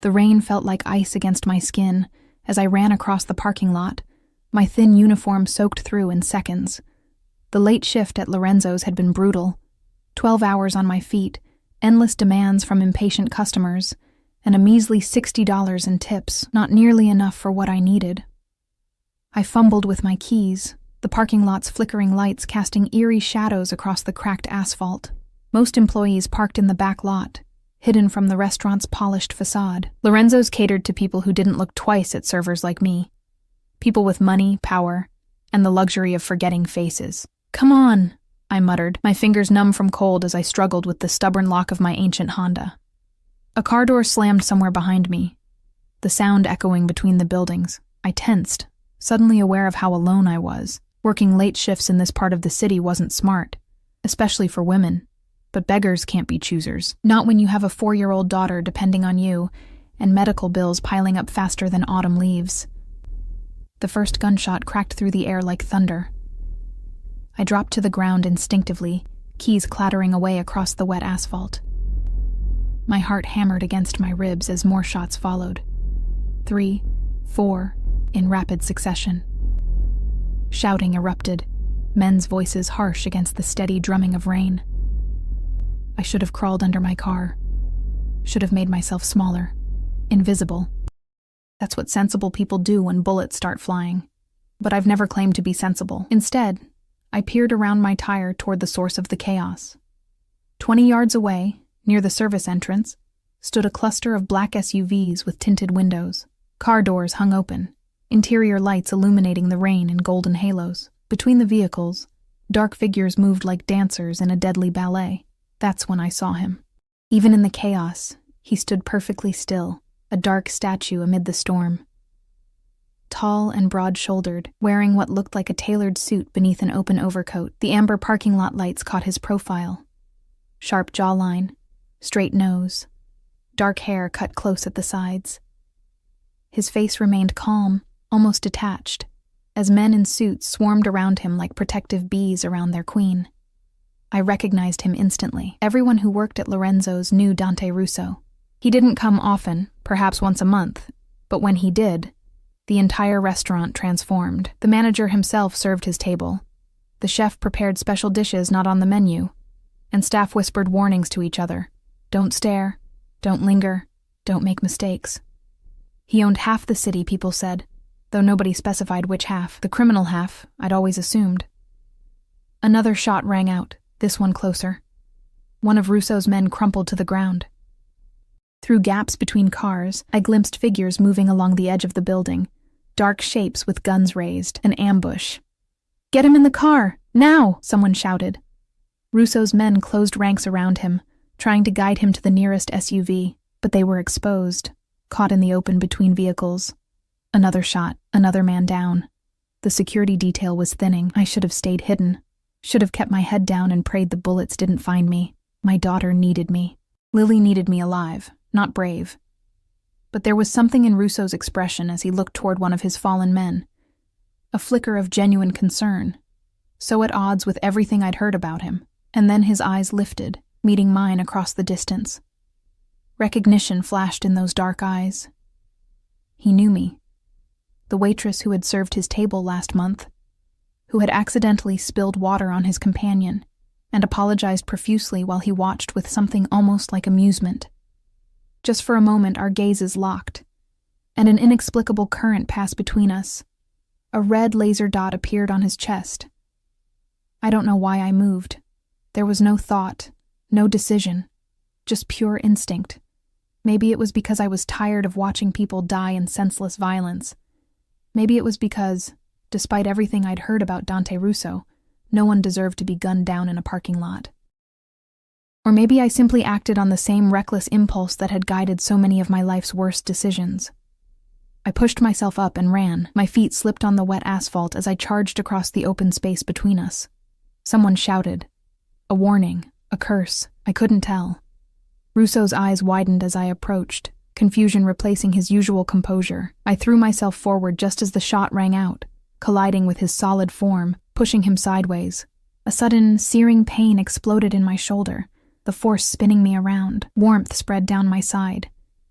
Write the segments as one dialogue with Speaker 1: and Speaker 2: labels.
Speaker 1: The rain felt like ice against my skin as I ran across the parking lot, my thin uniform soaked through in seconds. The late shift at Lorenzo's had been brutal. 12 hours on my feet, endless demands from impatient customers, and a measly $60 in tips, not nearly enough for what I needed. I fumbled with my keys, the parking lot's flickering lights casting eerie shadows across the cracked asphalt. Most employees parked in the back lot, hidden from the restaurant's polished facade. Lorenzo's catered to people who didn't look twice at servers like me. People with money, power, and the luxury of forgetting faces. "Come on," I muttered, my fingers numb from cold as I struggled with the stubborn lock of my ancient Honda. A car door slammed somewhere behind me, the sound echoing between the buildings. I tensed, suddenly aware of how alone I was. Working late shifts in this part of the city wasn't smart, especially for women. But beggars can't be choosers. Not when you have a 4-year-old daughter depending on you, and medical bills piling up faster than autumn leaves. The first gunshot cracked through the air like thunder. I dropped to the ground instinctively, keys clattering away across the wet asphalt. My heart hammered against my ribs as more shots followed. 3, 4, in rapid succession. Shouting erupted, men's voices harsh against the steady drumming of rain. I should have crawled under my car. Should have made myself smaller, invisible. That's what sensible people do when bullets start flying. But I've never claimed to be sensible. Instead, I peered around my tire toward the source of the chaos. 20 yards away, near the service entrance, stood a cluster of black SUVs with tinted windows. Car doors hung open, interior lights illuminating the rain in golden halos. Between the vehicles, dark figures moved like dancers in a deadly ballet. That's when I saw him. Even in the chaos, he stood perfectly still, a dark statue amid the storm. Tall and broad-shouldered, wearing what looked like a tailored suit beneath an open overcoat, the amber parking lot lights caught his profile. Sharp jawline, straight nose, dark hair cut close at the sides. His face remained calm, almost detached, as men in suits swarmed around him like protective bees around their queen. I recognized him instantly. Everyone who worked at Lorenzo's knew Dante Russo. He didn't come often, perhaps once a month, but when he did, the entire restaurant transformed. The manager himself served his table. The chef prepared special dishes not on the menu, and staff whispered warnings to each other. Don't stare, don't linger, don't make mistakes. He owned half the city, people said, though nobody specified which half. The criminal half, I'd always assumed. Another shot rang out, this one closer. One of Russo's men crumpled to the ground. Through gaps between cars, I glimpsed figures moving along the edge of the building, dark shapes with guns raised, an ambush. "Get him in the car, now!" someone shouted. Russo's men closed ranks around him, trying to guide him to the nearest SUV, but they were exposed, caught in the open between vehicles. Another shot, another man down. The security detail was thinning. I should have stayed hidden. Should have kept my head down and prayed the bullets didn't find me. My daughter needed me. Lily needed me alive, not brave. But there was something in Russo's expression as he looked toward one of his fallen men. A flicker of genuine concern, so at odds with everything I'd heard about him. And then his eyes lifted, meeting mine across the distance. Recognition flashed in those dark eyes. He knew me. The waitress who had served his table last month, who had accidentally spilled water on his companion and apologized profusely while he watched with something almost like amusement. Just for a moment our gazes locked, and an inexplicable current passed between us. A red laser dot appeared on his chest. I don't know why I moved. There was no thought, no decision, just pure instinct. Maybe it was because I was tired of watching people die in senseless violence. Maybe it was because, despite everything I'd heard about Dante Russo, no one deserved to be gunned down in a parking lot. Or maybe I simply acted on the same reckless impulse that had guided so many of my life's worst decisions. I pushed myself up and ran. My feet slipped on the wet asphalt as I charged across the open space between us. Someone shouted. A warning, a curse, I couldn't tell. Russo's eyes widened as I approached, confusion replacing his usual composure. I threw myself forward just as the shot rang out, colliding with his solid form, pushing him sideways. A sudden, searing pain exploded in my shoulder, the force spinning me around. Warmth spread down my side.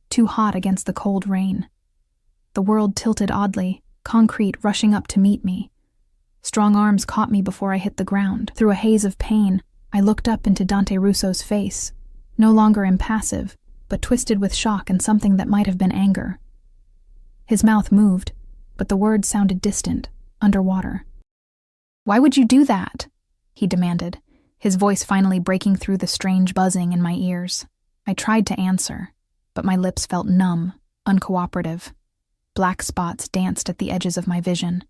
Speaker 1: too hot against the cold rain. The world tilted oddly, concrete rushing up to meet me. Strong arms caught me before I hit the ground. Through a haze of pain, I looked up into Dante Russo's face, no longer impassive, but twisted with shock and something that might have been anger. His mouth moved, but the words sounded distant, underwater. "Why would you do that?" he demanded, his voice finally breaking through the strange buzzing in my ears. I tried to answer, but my lips felt numb, uncooperative. Black spots danced at the edges of my vision.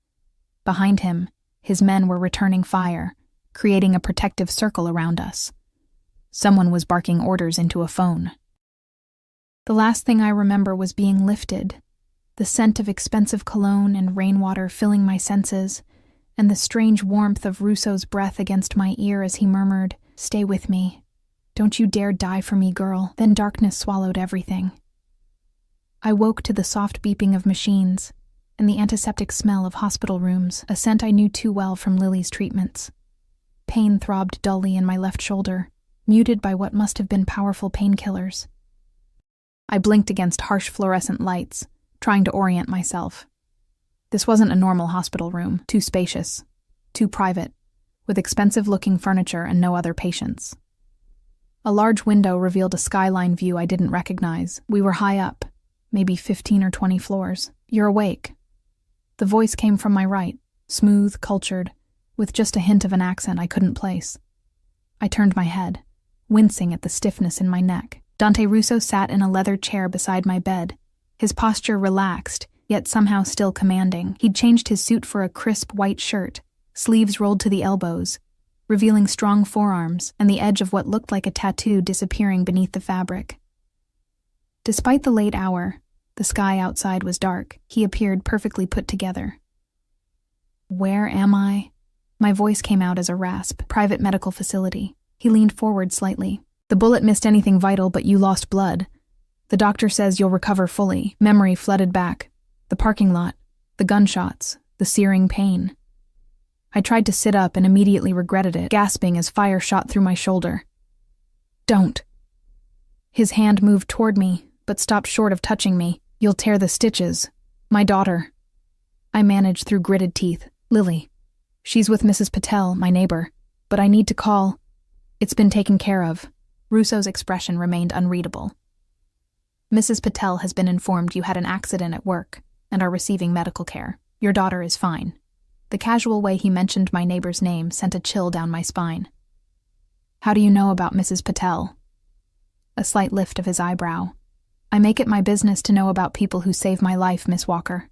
Speaker 1: Behind him, his men were returning fire, creating a protective circle around us. Someone was barking orders into a phone. The last thing I remember was being lifted, the scent of expensive cologne and rainwater filling my senses, and the strange warmth of Russo's breath against my ear as he murmured, "Stay with me. Don't you dare die for me, girl." Then darkness swallowed everything. I woke to the soft beeping of machines and the antiseptic smell of hospital rooms, a scent I knew too well from Lily's treatments. Pain throbbed dully in my left shoulder, muted by what must have been powerful painkillers. I blinked against harsh fluorescent lights, trying to orient myself. This wasn't a normal hospital room, too spacious, too private, with expensive-looking furniture and no other patients. A large window revealed a skyline view I didn't recognize. We were high up, maybe 15 or 20 floors. "You're awake." The voice came from my right, smooth, cultured, with just a hint of an accent I couldn't place. I turned my head, wincing at the stiffness in my neck. Dante Russo sat in a leather chair beside my bed, his posture relaxed, yet somehow still commanding. He'd changed his suit for a crisp white shirt, sleeves rolled to the elbows, revealing strong forearms and the edge of what looked like a tattoo disappearing beneath the fabric. Despite the late hour, the sky outside was dark. He appeared perfectly put together. "Where am I?" My voice came out as a rasp. "Private medical facility." He leaned forward slightly. "The bullet missed anything vital, but you lost blood. The doctor says you'll recover fully." Memory flooded back. The parking lot, the gunshots, the searing pain. I tried to sit up and immediately regretted it, gasping as fire shot through my shoulder. "Don't." His hand moved toward me, but stopped short of touching me. "You'll tear the stitches. My daughter." I managed through gritted teeth. "Lily. She's with Mrs. Patel, my neighbor. But I need to call. It's been taken care of." Russo's expression remained unreadable. "Mrs. Patel has been informed you had an accident at work and are receiving medical care. Your daughter is fine." The casual way he mentioned my neighbor's name sent a chill down my spine. "How do you know about Mrs. Patel?" A slight lift of his eyebrow. "I make it my business to know about people who save my life, Miss Walker."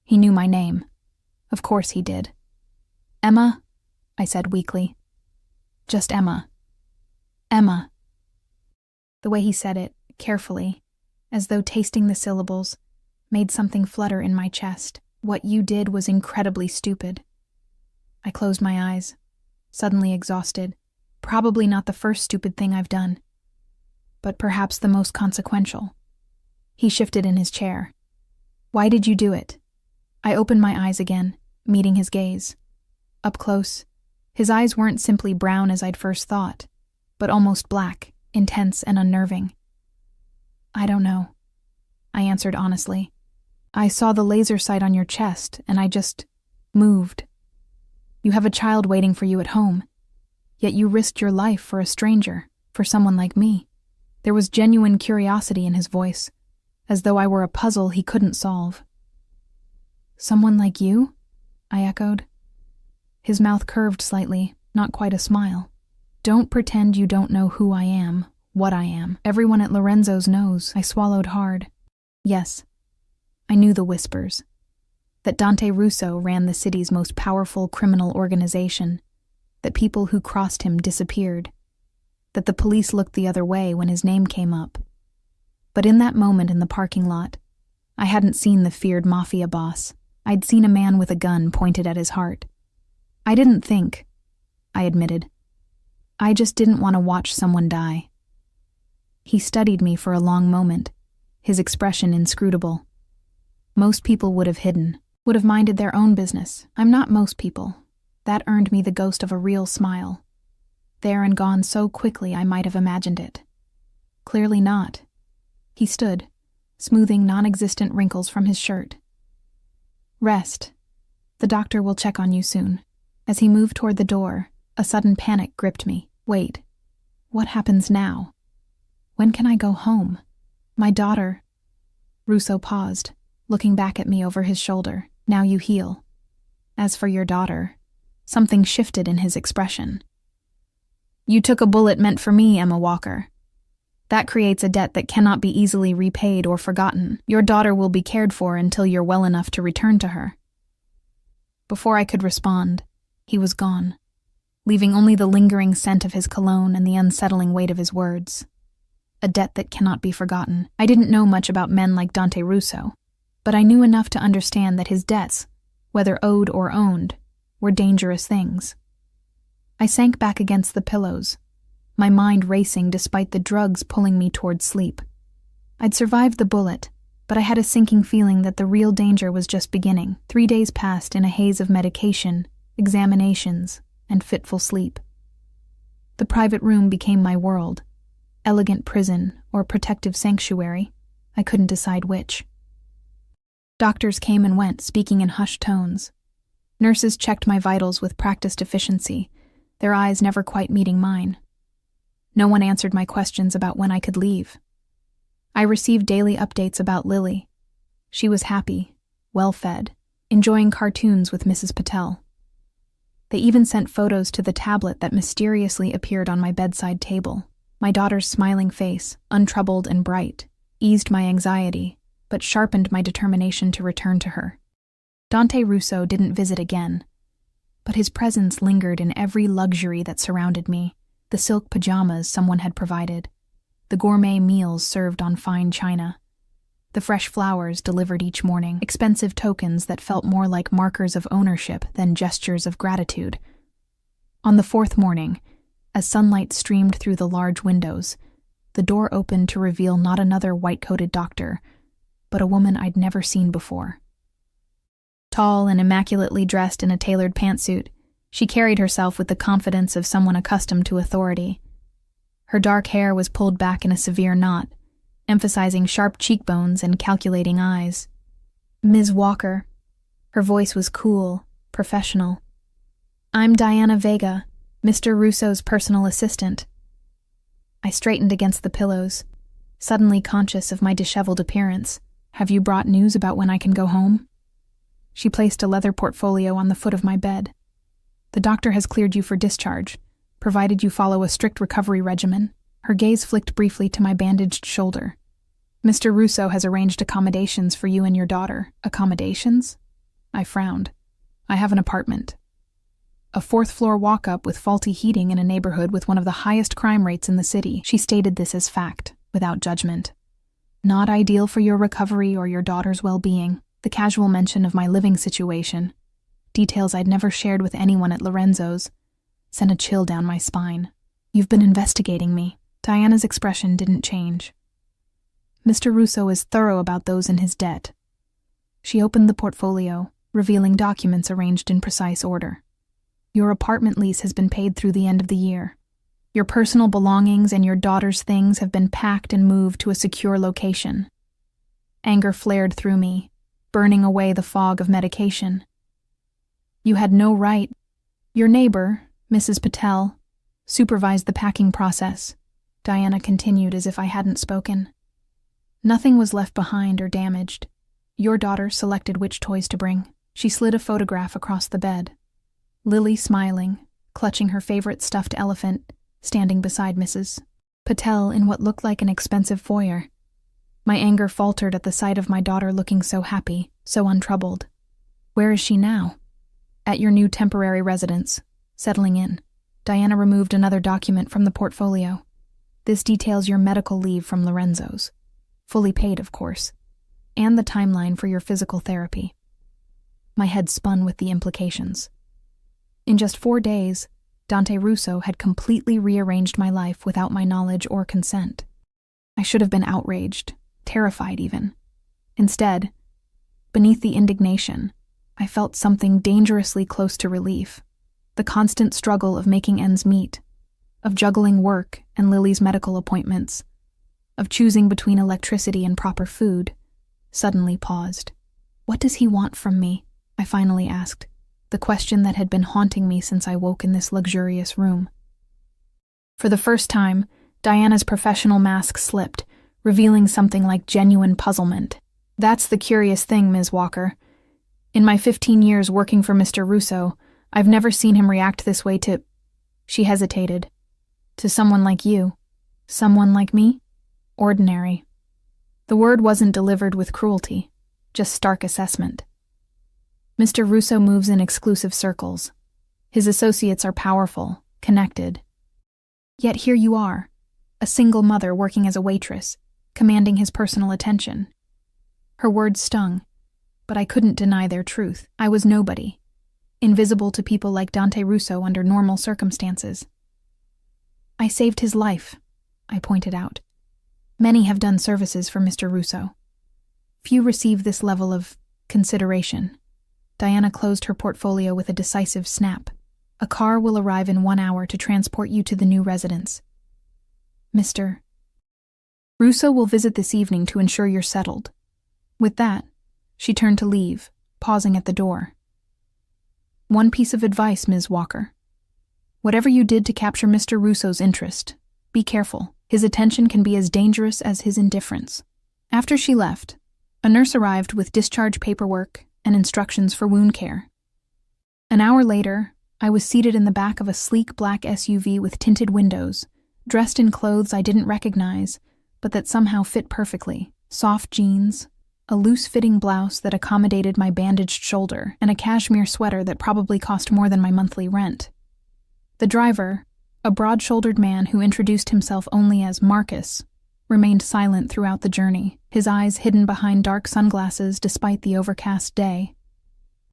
Speaker 1: He knew my name. Of course he did. "Emma?" I said weakly. "Just Emma. Emma." The way he said it, carefully, as though tasting the syllables, made something flutter in my chest. "What you did was incredibly stupid." I closed my eyes, suddenly exhausted. Probably not the first stupid thing I've done, but perhaps the most consequential. He shifted in his chair. "Why did you do it?" I opened my eyes again, meeting his gaze. Up close, his eyes weren't simply brown as I'd first thought, but almost black, intense and unnerving. "I don't know," I answered honestly. "I saw the laser sight on your chest, and I just moved. You have a child waiting for you at home, yet you risked your life for a stranger, for someone like me." There was genuine curiosity in his voice, as though I were a puzzle he couldn't solve. "Someone like you?" I echoed. His mouth curved slightly, not quite a smile. "Don't pretend you don't know who I am, what I am. Everyone at Lorenzo's knows." I swallowed hard. Yes, I knew the whispers. That Dante Russo ran the city's most powerful criminal organization. That people who crossed him disappeared. That the police looked the other way when his name came up. But in that moment in the parking lot, I hadn't seen the feared Mafia boss. I'd seen a man with a gun pointed at his heart. I didn't think, I admitted. I just didn't want to watch someone die. He studied me for a long moment, his expression inscrutable. Most people would have hidden, would have minded their own business. I'm not most people. That earned me the ghost of a real smile. There and gone so quickly I might have imagined it. Clearly not. He stood, smoothing non-existent wrinkles from his shirt. Rest. The doctor will check on you soon. As he moved toward the door, a sudden panic gripped me. Wait. What happens now? When can I go home? My daughter. Russo paused, looking back at me over his shoulder. Now you heal. As for your daughter, something shifted in his expression. You took a bullet meant for me, Emma Walker. That creates a debt that cannot be easily repaid or forgotten. Your daughter will be cared for until you're well enough to return to her. Before I could respond, he was gone, leaving only the lingering scent of his cologne and the unsettling weight of his words. A debt that cannot be forgotten. I didn't know much about men like Dante Russo, but I knew enough to understand that his debts, whether owed or owned, were dangerous things. I sank back against the pillows, my mind racing despite the drugs pulling me toward sleep. I'd survived the bullet, but I had a sinking feeling that the real danger was just beginning. 3 days passed in a haze of medication, examinations, and fitful sleep. The private room became my world. Elegant prison or protective sanctuary, I couldn't decide which. Doctors came and went, speaking in hushed tones. Nurses checked my vitals with practiced efficiency, their eyes never quite meeting mine. No one answered my questions about when I could leave. I received daily updates about Lily. She was happy, well-fed, enjoying cartoons with Mrs. Patel. They even sent photos to the tablet that mysteriously appeared on my bedside table. My daughter's smiling face, untroubled and bright, eased my anxiety, but sharpened my determination to return to her. Dante Russo didn't visit again, but his presence lingered in every luxury that surrounded me. The silk pajamas someone had provided, the gourmet meals served on fine china, the fresh flowers delivered each morning, expensive tokens that felt more like markers of ownership than gestures of gratitude. On the 4th morning, as sunlight streamed through the large windows, the door opened to reveal not another white-coated doctor, but a woman I'd never seen before. Tall and immaculately dressed in a tailored pantsuit, she carried herself with the confidence of someone accustomed to authority. Her dark hair was pulled back in a severe knot, emphasizing sharp cheekbones and calculating eyes. Ms. Walker. Her voice was cool, professional. I'm Diana Vega, Mr. Russo's personal assistant. I straightened against the pillows, suddenly conscious of my disheveled appearance. Have you brought news about when I can go home? She placed a leather portfolio on the foot of my bed. The doctor has cleared you for discharge, provided you follow a strict recovery regimen. Her gaze flicked briefly to my bandaged shoulder. Mr. Russo has arranged accommodations for you and your daughter. Accommodations? I frowned. I have an apartment. A 4th-floor walk-up with faulty heating in a neighborhood with one of the highest crime rates in the city. She stated this as fact, without judgment. Not ideal for your recovery or your daughter's well-being. The casual mention of my living situation, details I'd never shared with anyone at Lorenzo's, sent a chill down my spine. You've been investigating me. Diana's expression didn't change. Mr. Russo is thorough about those in his debt. She opened the portfolio, revealing documents arranged in precise order. Your apartment lease has been paid through the end of the year. Your personal belongings and your daughter's things have been packed and moved to a secure location. Anger flared through me, burning away the fog of medication. You had no right. Your neighbor, Mrs. Patel, supervised the packing process. Diana continued as if I hadn't spoken. Nothing was left behind or damaged. Your daughter selected which toys to bring. She slid a photograph across the bed. Lily smiling, clutching her favorite stuffed elephant, standing beside Mrs. Patel in what looked like an expensive foyer. My anger faltered at the sight of my daughter looking so happy, so untroubled. Where is she now? At your new temporary residence, settling in. Diana removed another document from the portfolio. This details your medical leave from Lorenzo's. Fully paid, of course. And the timeline for your physical therapy. My head spun with the implications. In just 4 days, Dante Russo had completely rearranged my life without my knowledge or consent. I should have been outraged, terrified even. Instead, beneath the indignation, I felt something dangerously close to relief. The constant struggle of making ends meet, of juggling work and Lily's medical appointments, of choosing between electricity and proper food, suddenly paused. "What does he want from me?" I finally asked, the question that had been haunting me since I woke in this luxurious room. For the first time, Diana's professional mask slipped, revealing something like genuine puzzlement. "That's the curious thing, Ms. Walker. In my 15 years working for Mr. Russo, I've never seen him react this way to—" She hesitated. "To someone like you. Someone like me? Ordinary." The word wasn't delivered with cruelty, just stark assessment. "Mr. Russo moves in exclusive circles. His associates are powerful, connected. Yet here you are, a single mother working as a waitress, commanding his personal attention." Her words stung, but I couldn't deny their truth. I was nobody, invisible to people like Dante Russo under normal circumstances. "I saved his life," I pointed out. "Many have done services for Mr. Russo. Few receive this level of consideration." Diana closed her portfolio with a decisive snap. "A car will arrive in 1 hour to transport you to the new residence. Mr. Russo will visit this evening to ensure you're settled." With that, she turned to leave, pausing at the door. "One piece of advice, Ms. Walker. Whatever you did to capture Mr. Russo's interest, be careful. His attention can be as dangerous as his indifference." After she left, a nurse arrived with discharge paperwork and instructions for wound care. An hour later, I was seated in the back of a sleek black SUV with tinted windows, dressed in clothes I didn't recognize, but that somehow fit perfectly. Soft jeans, a loose-fitting blouse that accommodated my bandaged shoulder, and a cashmere sweater that probably cost more than my monthly rent. The driver, a broad-shouldered man who introduced himself only as Marcus, remained silent throughout the journey, his eyes hidden behind dark sunglasses despite the overcast day.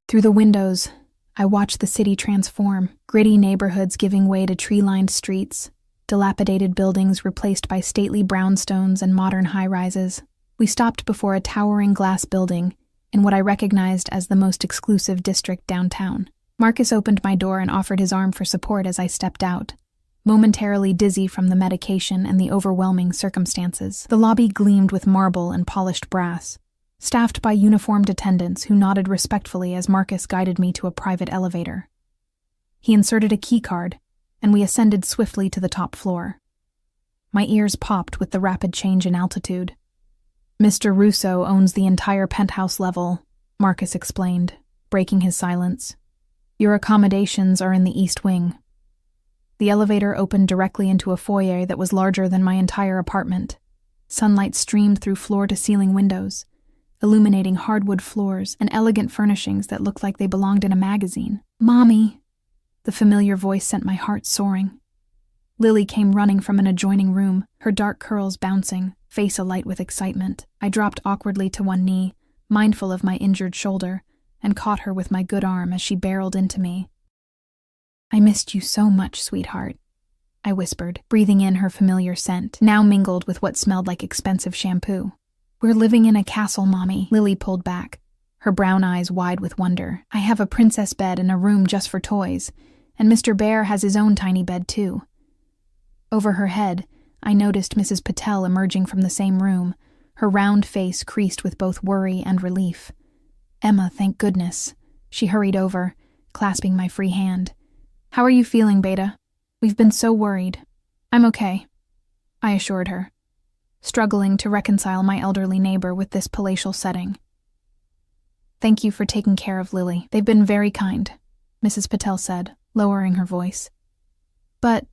Speaker 1: Through the windows, I watched the city transform, gritty neighborhoods giving way to tree-lined streets, dilapidated buildings replaced by stately brownstones and modern high-rises. We stopped before a towering glass building in what I recognized as the most exclusive district downtown. Marcus opened my door and offered his arm for support as I stepped out, momentarily dizzy from the medication and the overwhelming circumstances. The lobby gleamed with marble and polished brass, staffed by uniformed attendants who nodded respectfully as Marcus guided me to a private elevator. He inserted a key card, and we ascended swiftly to the top floor. My ears popped with the rapid change in altitude. "Mr. Russo owns the entire penthouse level," Marcus explained, breaking his silence. "Your accommodations are in the East Wing." The elevator opened directly into a foyer that was larger than my entire apartment. Sunlight streamed through floor-to-ceiling windows, illuminating hardwood floors and elegant furnishings that looked like they belonged in a magazine. "Mommy!" The familiar voice sent my heart soaring. Lily came running from an adjoining room, her dark curls bouncing, face alight with excitement. I dropped awkwardly to one knee, mindful of my injured shoulder, and caught her with my good arm as she barreled into me. "I missed you so much, sweetheart," I whispered, breathing in her familiar scent, now mingled with what smelled like expensive shampoo. "We're living in a castle, Mommy," Lily pulled back, her brown eyes wide with wonder. "I have a princess bed and a room just for toys, and Mr. Bear has his own tiny bed, too." Over her head, I noticed Mrs. Patel emerging from the same room, her round face creased with both worry and relief. "Emma, thank goodness." She hurried over, clasping my free hand. "How are you feeling, Beta? We've been so worried." "I'm okay," I assured her, struggling to reconcile my elderly neighbor with this palatial setting. "Thank you for taking care of Lily. They've been very kind," Mrs. Patel said, lowering her voice. "But—"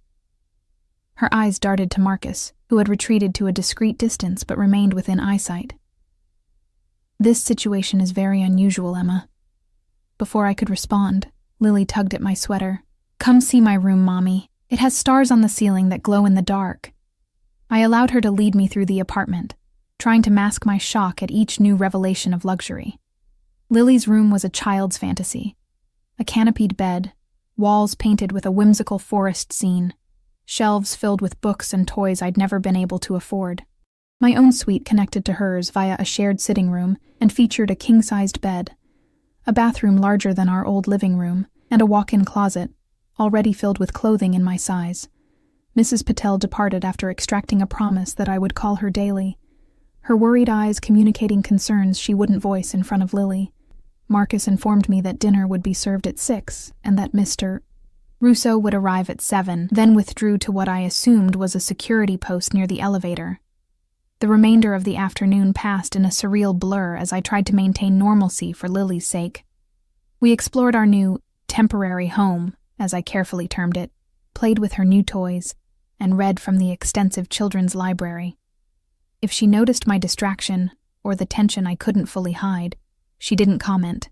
Speaker 1: Her eyes darted to Marcus, who had retreated to a discreet distance but remained within eyesight. "This situation is very unusual, Emma." Before I could respond, Lily tugged at my sweater. "Come see my room, Mommy. It has stars on the ceiling that glow in the dark." I allowed her to lead me through the apartment, trying to mask my shock at each new revelation of luxury. Lily's room was a child's fantasy. A canopied bed, walls painted with a whimsical forest scene, shelves filled with books and toys I'd never been able to afford. My own suite connected to hers via a shared sitting room and featured a king-sized bed, a bathroom larger than our old living room, and a walk-in closet, already filled with clothing in my size. Mrs. Patel departed after extracting a promise that I would call her daily, her worried eyes communicating concerns she wouldn't voice in front of Lily. Marcus informed me that dinner would be served at 6 and that Mr. Russo would arrive at 7, then withdrew to what I assumed was a security post near the elevator. The remainder of the afternoon passed in a surreal blur as I tried to maintain normalcy for Lily's sake. We explored our new temporary home, as I carefully termed it, played with her new toys, and read from the extensive children's library. If she noticed my distraction, or the tension I couldn't fully hide, she didn't comment.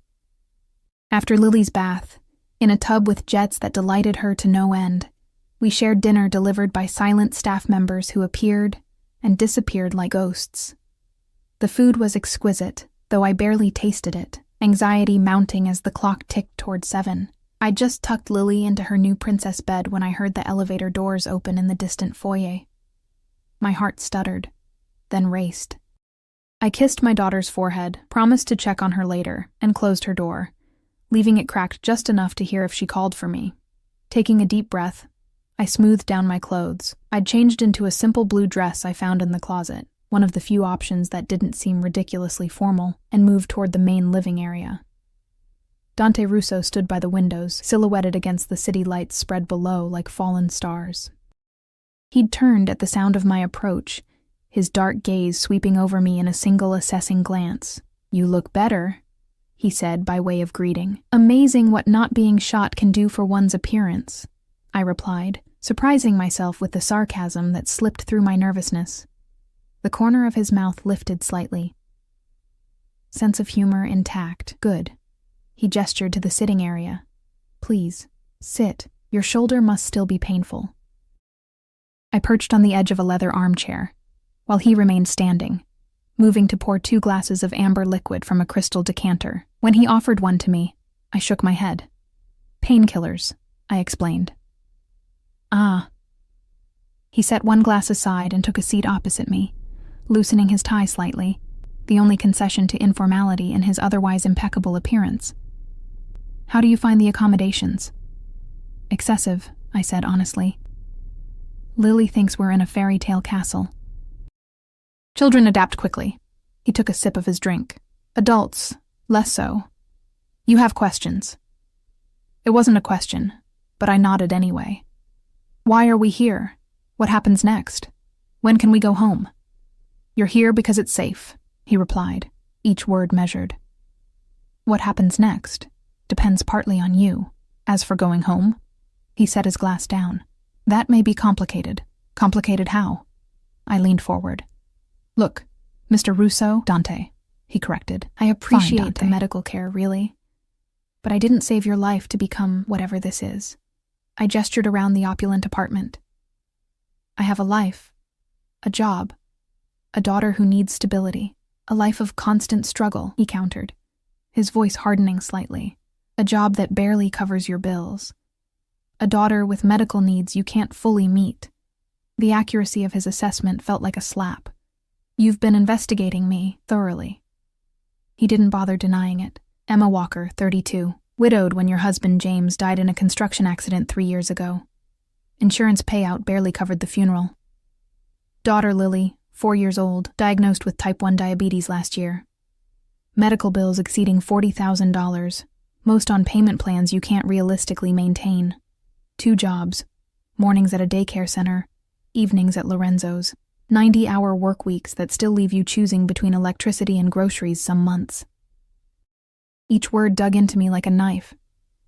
Speaker 1: After Lily's bath, in a tub with jets that delighted her to no end, we shared dinner delivered by silent staff members who appeared and disappeared like ghosts. The food was exquisite, though I barely tasted it, anxiety mounting as the clock ticked toward 7. I just tucked Lily into her new princess bed when I heard the elevator doors open in the distant foyer. My heart stuttered, then raced. I kissed my daughter's forehead, promised to check on her later, and closed her door, leaving it cracked just enough to hear if she called for me. Taking a deep breath, I smoothed down my clothes. I'd changed into a simple blue dress I found in the closet, one of the few options that didn't seem ridiculously formal, and moved toward the main living area. Dante Russo stood by the windows, silhouetted against the city lights spread below like fallen stars. He'd turned at the sound of my approach, his dark gaze sweeping over me in a single assessing glance. "You look better," he said by way of greeting. "Amazing what not being shot can do for one's appearance," I replied, surprising myself with the sarcasm that slipped through my nervousness. The corner of his mouth lifted slightly. Sense of humor intact. Good. He gestured to the sitting area. "Please, sit. Your shoulder must still be painful." I perched on the edge of a leather armchair, while he remained standing, moving to pour 2 glasses of amber liquid from a crystal decanter. When he offered one to me, I shook my head. "Painkillers," I explained. "Ah." He set 1 glass aside and took a seat opposite me, loosening his tie slightly, the only concession to informality in his otherwise impeccable appearance. "How do you find the accommodations?" "Excessive," I said honestly. "Lily thinks we're in a fairy tale castle." "Children adapt quickly." He took a sip of his drink. "Adults, less so. You have questions." It wasn't a question, but I nodded anyway. "Why are we here? What happens next? When can we go home?" "You're here because it's safe," he replied, each word measured. "What happens next depends partly on you. As for going home," he set his glass down, "that may be complicated." "Complicated how?" I leaned forward. "Look, Mr. Russo, Dante," he corrected. "I appreciate the medical care, really. But I didn't save your life to become whatever this is." I gestured around the opulent apartment. "I have a life, a job, a daughter who needs stability, a life of constant struggle," he countered, his voice hardening slightly. "A job that barely covers your bills. A daughter with medical needs you can't fully meet." The accuracy of his assessment felt like a slap. "You've been investigating me thoroughly." He didn't bother denying it. "Emma Walker, 32, widowed when your husband James died in a construction accident 3 years ago. Insurance payout barely covered the funeral. Daughter Lily, 4 years old, diagnosed with type 1 diabetes last year. Medical bills exceeding $40,000, most on payment plans you can't realistically maintain. 2 jobs, mornings at a daycare center, evenings at Lorenzo's. 90-hour work weeks that still leave you choosing between electricity and groceries some months." Each word dug into me like a knife,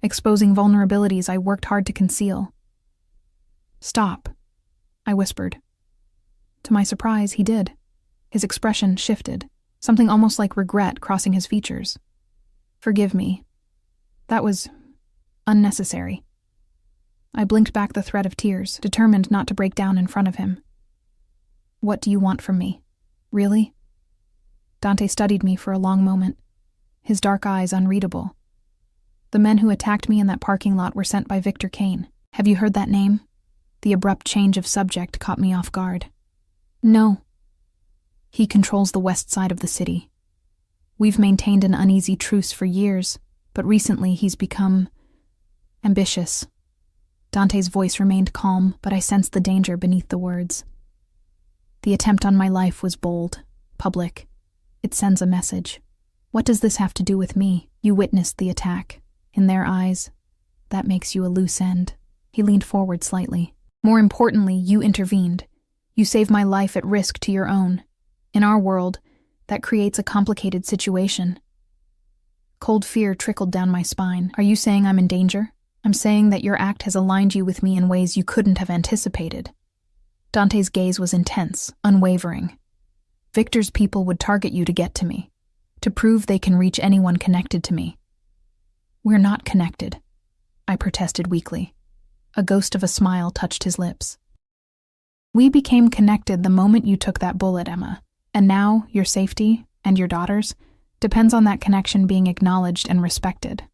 Speaker 1: exposing vulnerabilities I worked hard to conceal. "Stop," I whispered. To my surprise, he did. His expression shifted, something almost like regret crossing his features. "Forgive me. That was unnecessary." I blinked back the threat of tears, determined not to break down in front of him. "What do you want from me? Really?" Dante studied me for a long moment, his dark eyes unreadable. "The men who attacked me in that parking lot were sent by Victor Kane. Have you heard that name?" The abrupt change of subject caught me off guard. "No." "He controls the west side of the city. We've maintained an uneasy truce for years, but recently he's become ambitious. Dante's voice remained calm, but I sensed the danger beneath the words. The attempt on my life was bold, public. It sends a message. What does this have to do with me? You witnessed the attack. In their eyes, that makes you a loose end. He leaned forward slightly. More importantly, you intervened. You saved my life at risk to your own. In our world, that creates a complicated situation. Cold fear trickled down my spine. Are you saying I'm in danger? I'm saying that your act has aligned you with me in ways you couldn't have anticipated. Dante's gaze was intense, unwavering. Victor's people would target you to get to me, to prove they can reach anyone connected to me. We're not connected, I protested weakly. A ghost of a smile touched his lips. We became connected the moment you took that bullet, Emma, and now your safety, and your daughter's, depends on that connection being acknowledged and respected.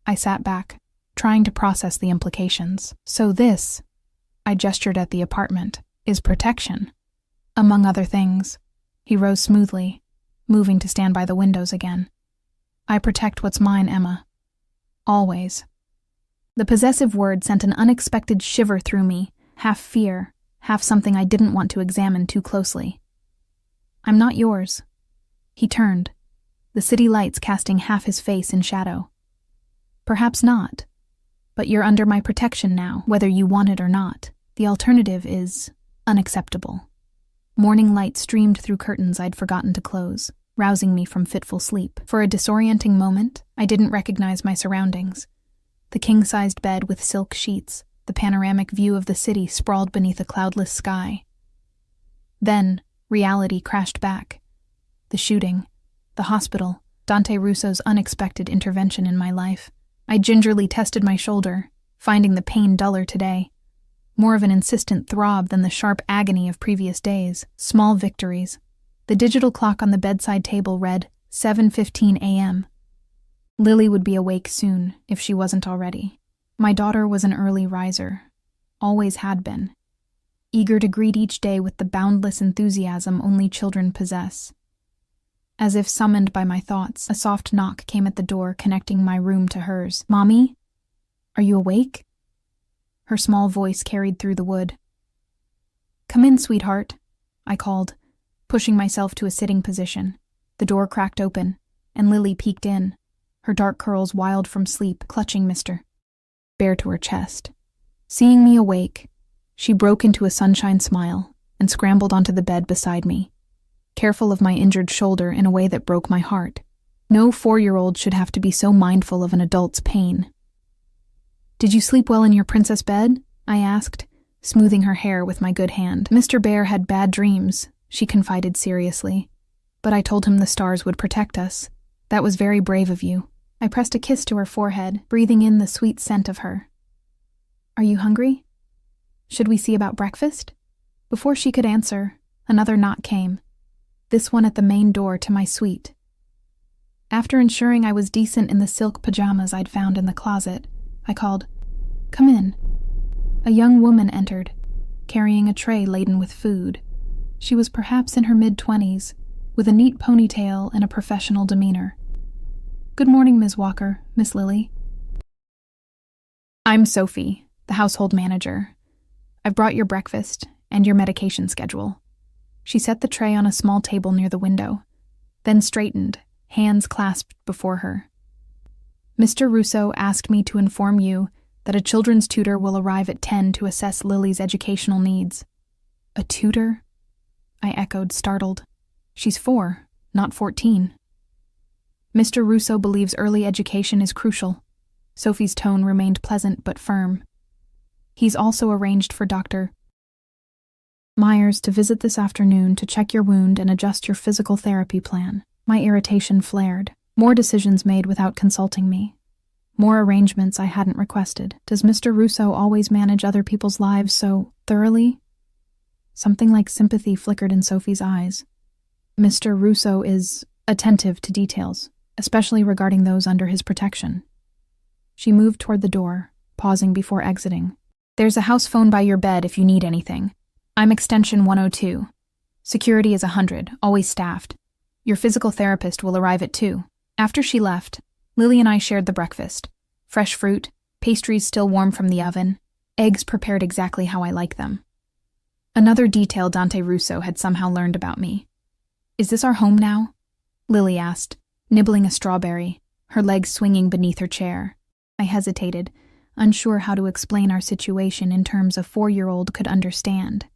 Speaker 1: I sat back, trying to process the implications. So this, I gestured at the apartment, is protection. Among other things. He rose smoothly, moving to stand by the windows again. I protect what's mine, Emma. Always. The possessive word sent an unexpected shiver through me, half fear, half something I didn't want to examine too closely. I'm not yours. He turned, the city lights casting half his face in shadow. Perhaps not, but you're under my protection now, whether you want it or not. The alternative is unacceptable. Morning light streamed through curtains I'd forgotten to close, rousing me from fitful sleep. For a disorienting moment, I didn't recognize my surroundings. The king-sized bed with silk sheets, the panoramic view of the city sprawled beneath a cloudless sky. Then, reality crashed back. The shooting, the hospital, Dante Russo's unexpected intervention in my life. I gingerly tested my shoulder, finding the pain duller today. More of an insistent throb than the sharp agony of previous days. Small victories. The digital clock on the bedside table read 7:15 a.m. Lily would be awake soon, if she wasn't already. My daughter was an early riser. Always had been. Eager to greet each day with the boundless enthusiasm only children possess. As if summoned by my thoughts, a soft knock came at the door connecting my room to hers. Mommy? Are you awake? Her small voice carried through the wood. Come in, sweetheart, I called, pushing myself to a sitting position. The door cracked open, and Lily peeked in, her dark curls wild from sleep, clutching Mr. Bear to her chest. Seeing me awake, she broke into a sunshine smile and scrambled onto the bed beside me, careful of my injured shoulder in a way that broke my heart. No 4-year-old should have to be so mindful of an adult's pain. Did you sleep well in your princess bed? I asked, smoothing her hair with my good hand. Mr. Bear had bad dreams, she confided seriously, but I told him the stars would protect us. That was very brave of you. I pressed a kiss to her forehead, breathing in the sweet scent of her. Are you hungry? Should we see about breakfast? Before she could answer, another knock came, this one at the main door to my suite. After ensuring I was decent in the silk pajamas I'd found in the closet, I called, Come in. A young woman entered, carrying a tray laden with food. She was perhaps in her mid-20s, with a neat ponytail and a professional demeanor. Good morning, Ms. Walker, Miss Lily. I'm Sophie, the household manager. I've brought your breakfast and your medication schedule. She set the tray on a small table near the window, then straightened, hands clasped before her. Mr. Russo asked me to inform you that a children's tutor will arrive at 10 to assess Lily's educational needs. A tutor? I echoed, startled. She's 4, not 14. Mr. Russo believes early education is crucial. Sophie's tone remained pleasant but firm. He's also arranged for Dr. Myers to visit this afternoon to check your wound and adjust your physical therapy plan. My irritation flared. More decisions made without consulting me. More arrangements I hadn't requested. Does Mr. Russo always manage other people's lives so thoroughly? Something like sympathy flickered in Sophie's eyes. Mr. Russo is attentive to details, especially regarding those under his protection. She moved toward the door, pausing before exiting. There's a house phone by your bed if you need anything. I'm extension 102. Security is 100, always staffed. Your physical therapist will arrive at 2. After she left, Lily and I shared the breakfast. Fresh fruit, pastries still warm from the oven, Eggs prepared exactly how I like them. Another detail Dante Russo had somehow learned about me. "Is this our home now?" Lily asked, nibbling a strawberry, her legs swinging beneath her chair. I hesitated, unsure how to explain our situation in terms a 4-year-old could understand.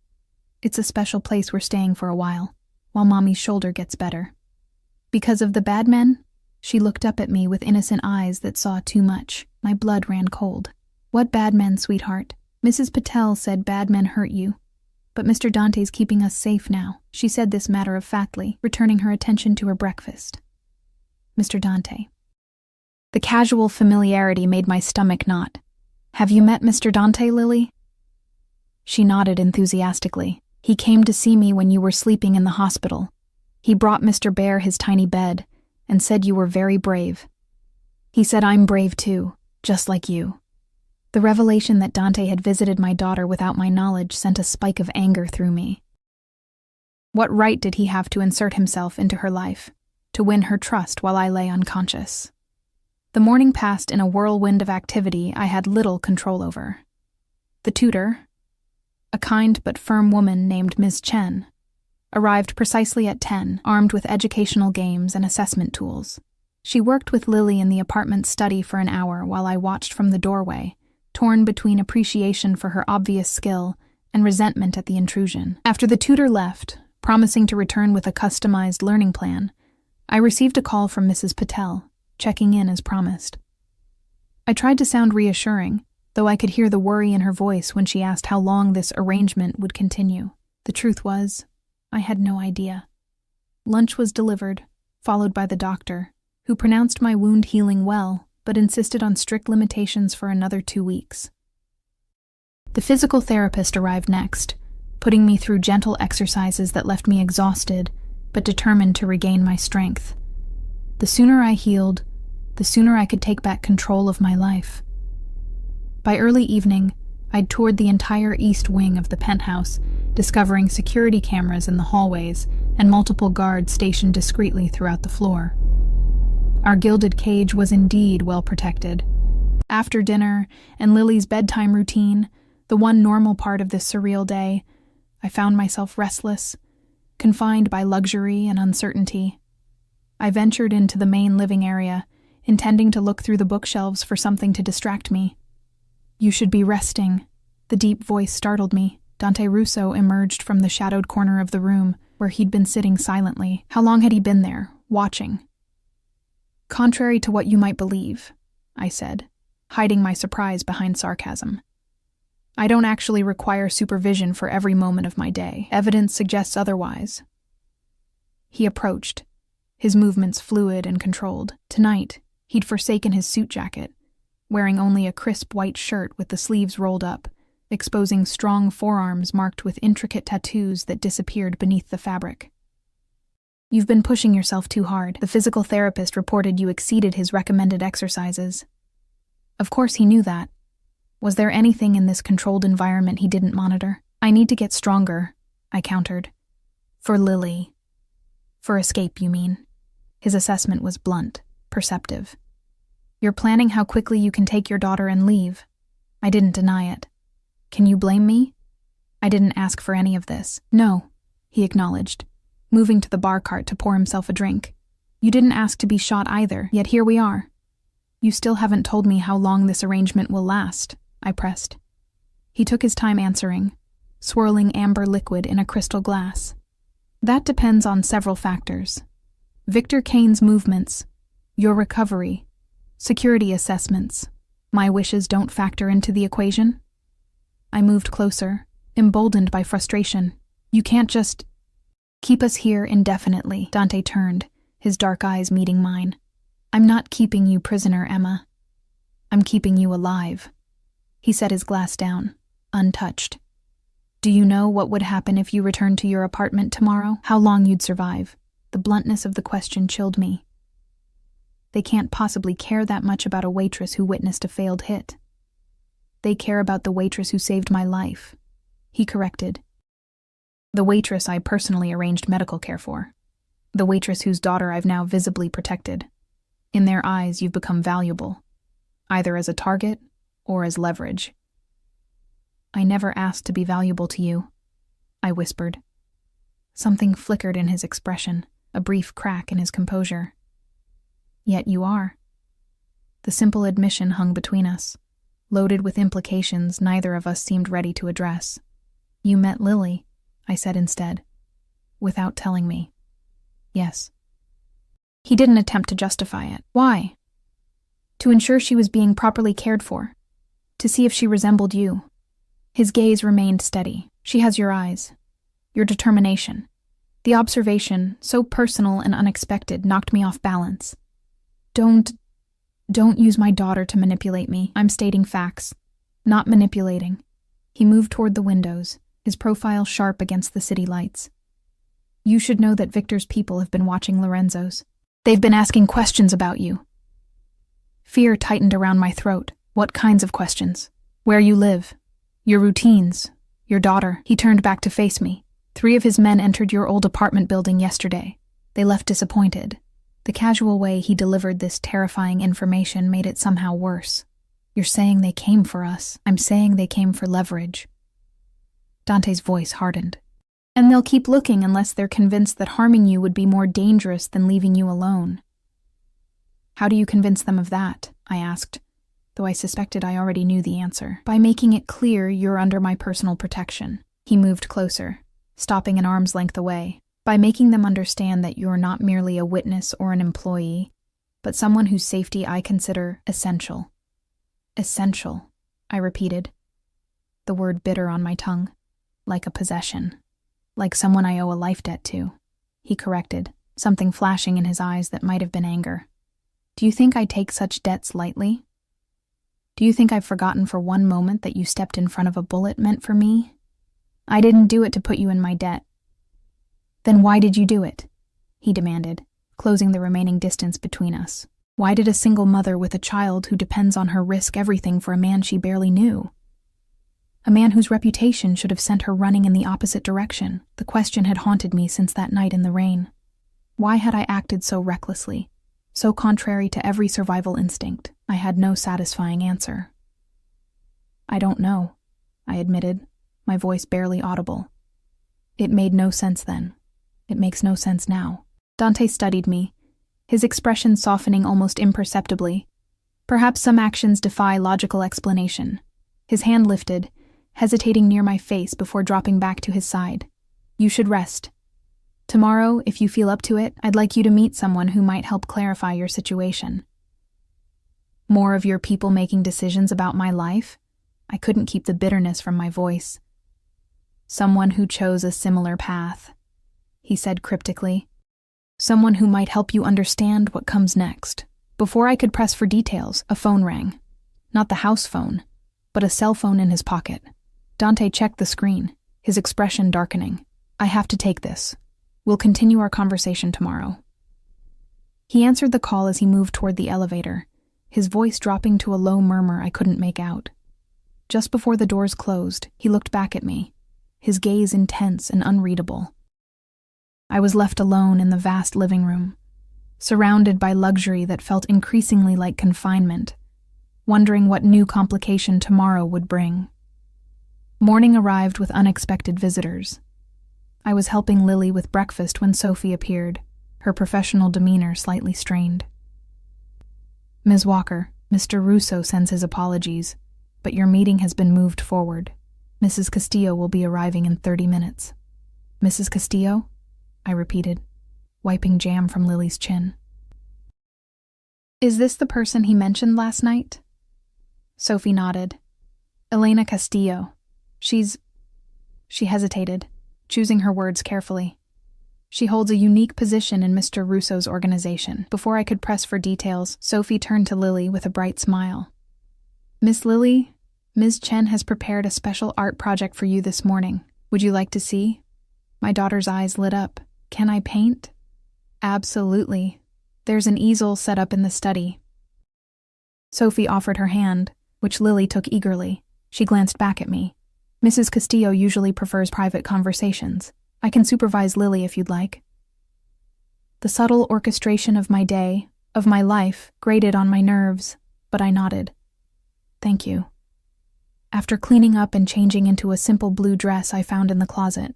Speaker 1: "It's a special place we're staying for a while Mommy's shoulder gets better." "Because of the bad men?" She looked up at me with innocent eyes that saw too much. My blood ran cold. "What bad men, sweetheart?" "Mrs. Patel said bad men hurt you. But Mr. Dante's keeping us safe now." She said this matter-of-factly, returning her attention to her breakfast. "Mr. Dante." The casual familiarity made my stomach knot. "Have you met Mr. Dante, Lily?" She nodded enthusiastically. "He came to see me when you were sleeping in the hospital. He brought Mr. Bear his tiny bed and said you were very brave. He said I'm brave too, just like you." The revelation that Dante had visited my daughter without my knowledge sent a spike of anger through me. What right did he have to insert himself into her life, to win her trust while I lay unconscious? The morning passed in a whirlwind of activity I had little control over. The tutor, a kind but firm woman named Ms. Chen, arrived precisely at 10, armed with educational games and assessment tools. She worked with Lily in the apartment study for an hour while I watched from the doorway, torn between appreciation for her obvious skill and resentment at the intrusion. After the tutor left, promising to return with a customized learning plan, I received a call from Mrs. Patel, checking in as promised. I tried to sound reassuring, though I could hear the worry in her voice when she asked how long this arrangement would continue. The truth was, I had no idea. Lunch was delivered, followed by the doctor, who pronounced my wound healing well, but insisted on strict limitations for another 2 weeks. The physical therapist arrived next, putting me through gentle exercises that left me exhausted, but determined to regain my strength. The sooner I healed, the sooner I could take back control of my life. By early evening, I'd toured the entire east wing of the penthouse, discovering security cameras in the hallways and multiple guards stationed discreetly throughout the floor. Our gilded cage was indeed well protected. After dinner and Lily's bedtime routine, the one normal part of this surreal day, I found myself restless, confined by luxury and uncertainty. I ventured into the main living area, intending to look through the bookshelves for something to distract me. "You should be resting." The deep voice startled me. Dante Russo emerged from the shadowed corner of the room, where he'd been sitting silently. How long had he been there, watching? "Contrary to what you might believe," I said, hiding my surprise behind sarcasm. "I don't actually require supervision for every moment of my day. Evidence suggests otherwise." He approached, his movements fluid and controlled. Tonight, he'd forsaken his suit jacket, wearing only a crisp white shirt with the sleeves rolled up, exposing strong forearms marked with intricate tattoos that disappeared beneath the fabric. "You've been pushing yourself too hard. The physical therapist reported you exceeded his recommended exercises." Of course he knew that. Was there anything in this controlled environment he didn't monitor? "I need to get stronger," I countered. "For Lily." "For escape, you mean?" His assessment was blunt, perceptive. "You're planning how quickly you can take your daughter and leave." I didn't deny it. "Can you blame me? I didn't ask for any of this." "No," he acknowledged, moving to the bar cart to pour himself a drink. "You didn't ask to be shot either, yet here we are." "You still haven't told me how long this arrangement will last," I pressed. He took his time answering, swirling amber liquid in a crystal glass. "That depends on several factors. Victor Kane's movements, your recovery, security assessments. My wishes don't factor into the equation?" I moved closer, emboldened by frustration. "You can't just keep us here indefinitely." Dante turned, his dark eyes meeting mine. "I'm not keeping you prisoner, Emma. I'm keeping you alive." He set his glass down, untouched. "Do you know what would happen if you returned to your apartment tomorrow? How long you'd survive?" The bluntness of the question chilled me. They can't possibly care that much about a waitress who witnessed a failed hit. "They care about the waitress who saved my life," he corrected. "The waitress I personally arranged medical care for. The waitress whose daughter I've now visibly protected. In their eyes, you've become valuable, either as a target or as leverage." I never asked to be valuable to you, I whispered. Something flickered in his expression, a brief crack in his composure. Yet you are. The simple admission hung between us, loaded with implications neither of us seemed ready to address. You met Lily, I said instead, without telling me. Yes. He didn't attempt to justify it. Why? To ensure she was being properly cared for. To see if she resembled you. His gaze remained steady. She has your eyes. Your determination. The observation, so personal and unexpected, knocked me off balance. Don't use my daughter to manipulate me. I'm stating facts. Not manipulating. He moved toward the windows, his profile sharp against the city lights. You should know that Victor's people have been watching Lorenzo's. They've been asking questions about you. Fear tightened around my throat. What kinds of questions? Where you live? Your routines? Your daughter? He turned back to face me. 3 of his men entered your old apartment building yesterday. They left disappointed. The casual way he delivered this terrifying information made it somehow worse. You're saying they came for us. I'm saying they came for leverage. Dante's voice hardened. And they'll keep looking unless they're convinced that harming you would be more dangerous than leaving you alone. How do you convince them of that? I asked, though I suspected I already knew the answer. By making it clear you're under my personal protection. He moved closer, stopping an arm's length away. By making them understand that you're not merely a witness or an employee, but someone whose safety I consider essential. Essential, I repeated, the word bitter on my tongue, like a possession, like someone I owe a life debt to. He corrected, something flashing in his eyes that might have been anger. Do you think I take such debts lightly? Do you think I've forgotten for one moment that you stepped in front of a bullet meant for me? I didn't do it to put you in my debt. Then why did you do it? He demanded, closing the remaining distance between us. Why did a single mother with a child who depends on her risk everything for a man she barely knew? A man whose reputation should have sent her running in the opposite direction. The question had haunted me since that night in the rain. Why had I acted so recklessly, so contrary to every survival instinct? I had no satisfying answer. I don't know, I admitted, my voice barely audible. It made no sense then. It makes no sense now. Dante studied me, his expression softening almost imperceptibly. Perhaps some actions defy logical explanation. His hand lifted, hesitating near my face before dropping back to his side. You should rest. Tomorrow, if you feel up to it, I'd like you to meet someone who might help clarify your situation. More of your people making decisions about my life? I couldn't keep the bitterness from my voice. Someone who chose a similar path, he said cryptically. Someone who might help you understand what comes next. Before I could press for details, a phone rang. Not the house phone, but a cell phone in his pocket. Dante checked the screen, his expression darkening. I have to take this. We'll continue our conversation tomorrow. He answered the call as he moved toward the elevator, his voice dropping to a low murmur I couldn't make out. Just before the doors closed, he looked back at me, his gaze intense and unreadable. I was left alone in the vast living room, surrounded by luxury that felt increasingly like confinement, wondering what new complication tomorrow would bring. Morning arrived with unexpected visitors. I was helping Lily with breakfast when Sophie appeared, her professional demeanor slightly strained. Ms. Walker, Mr. Russo sends his apologies, but your meeting has been moved forward. Mrs. Castillo will be arriving in 30 minutes. Mrs. Castillo? I repeated, wiping jam from Lily's chin. Is this the person he mentioned last night? Sophie nodded. Elena Castillo. She hesitated, choosing her words carefully. She holds a unique position in Mr. Russo's organization. Before I could press for details, Sophie turned to Lily with a bright smile. Miss Lily, Ms. Chen has prepared a special art project for you this morning. Would you like to see? My daughter's eyes lit up. Can I paint? Absolutely. There's an easel set up in the study. Sophie offered her hand, which Lily took eagerly. She glanced back at me. Mrs. Castillo usually prefers private conversations. I can supervise Lily if you'd like. The subtle orchestration of my day, of my life, grated on my nerves, but I nodded. Thank you. After cleaning up and changing into a simple blue dress I found in the closet,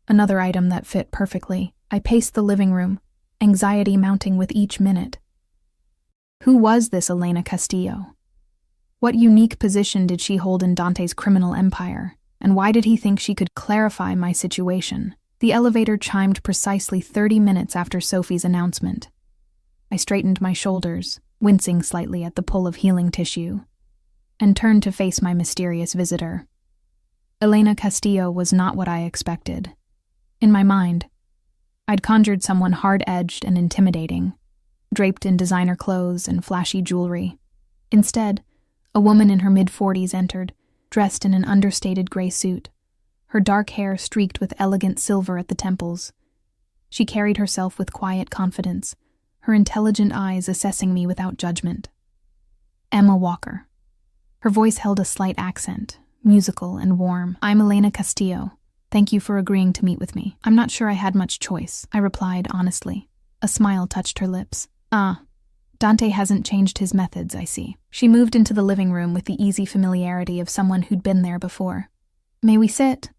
Speaker 1: another item that fit perfectly, I paced the living room, anxiety mounting with each minute. Who was this Elena Castillo? What unique position did she hold in Dante's criminal empire, and why did he think she could clarify my situation? The elevator chimed precisely 30 minutes after Sophie's announcement. I straightened my shoulders, wincing slightly at the pull of healing tissue, and turned to face my mysterious visitor. Elena Castillo was not what I expected. In my mind, I'd conjured someone hard-edged and intimidating, draped in designer clothes and flashy jewelry. Instead, a woman in her mid-40s entered, dressed in an understated gray suit, her dark hair streaked with elegant silver at the temples. She carried herself with quiet confidence, her intelligent eyes assessing me without judgment. Emma Walker. Her voice held a slight accent, musical and warm. "I'm Elena Castillo. Thank you for agreeing to meet with me." "I'm not sure I had much choice," I replied honestly. A smile touched her lips. "Ah, Dante hasn't changed his methods, I see." She moved into the living room with the easy familiarity of someone who'd been there before. "May we sit?"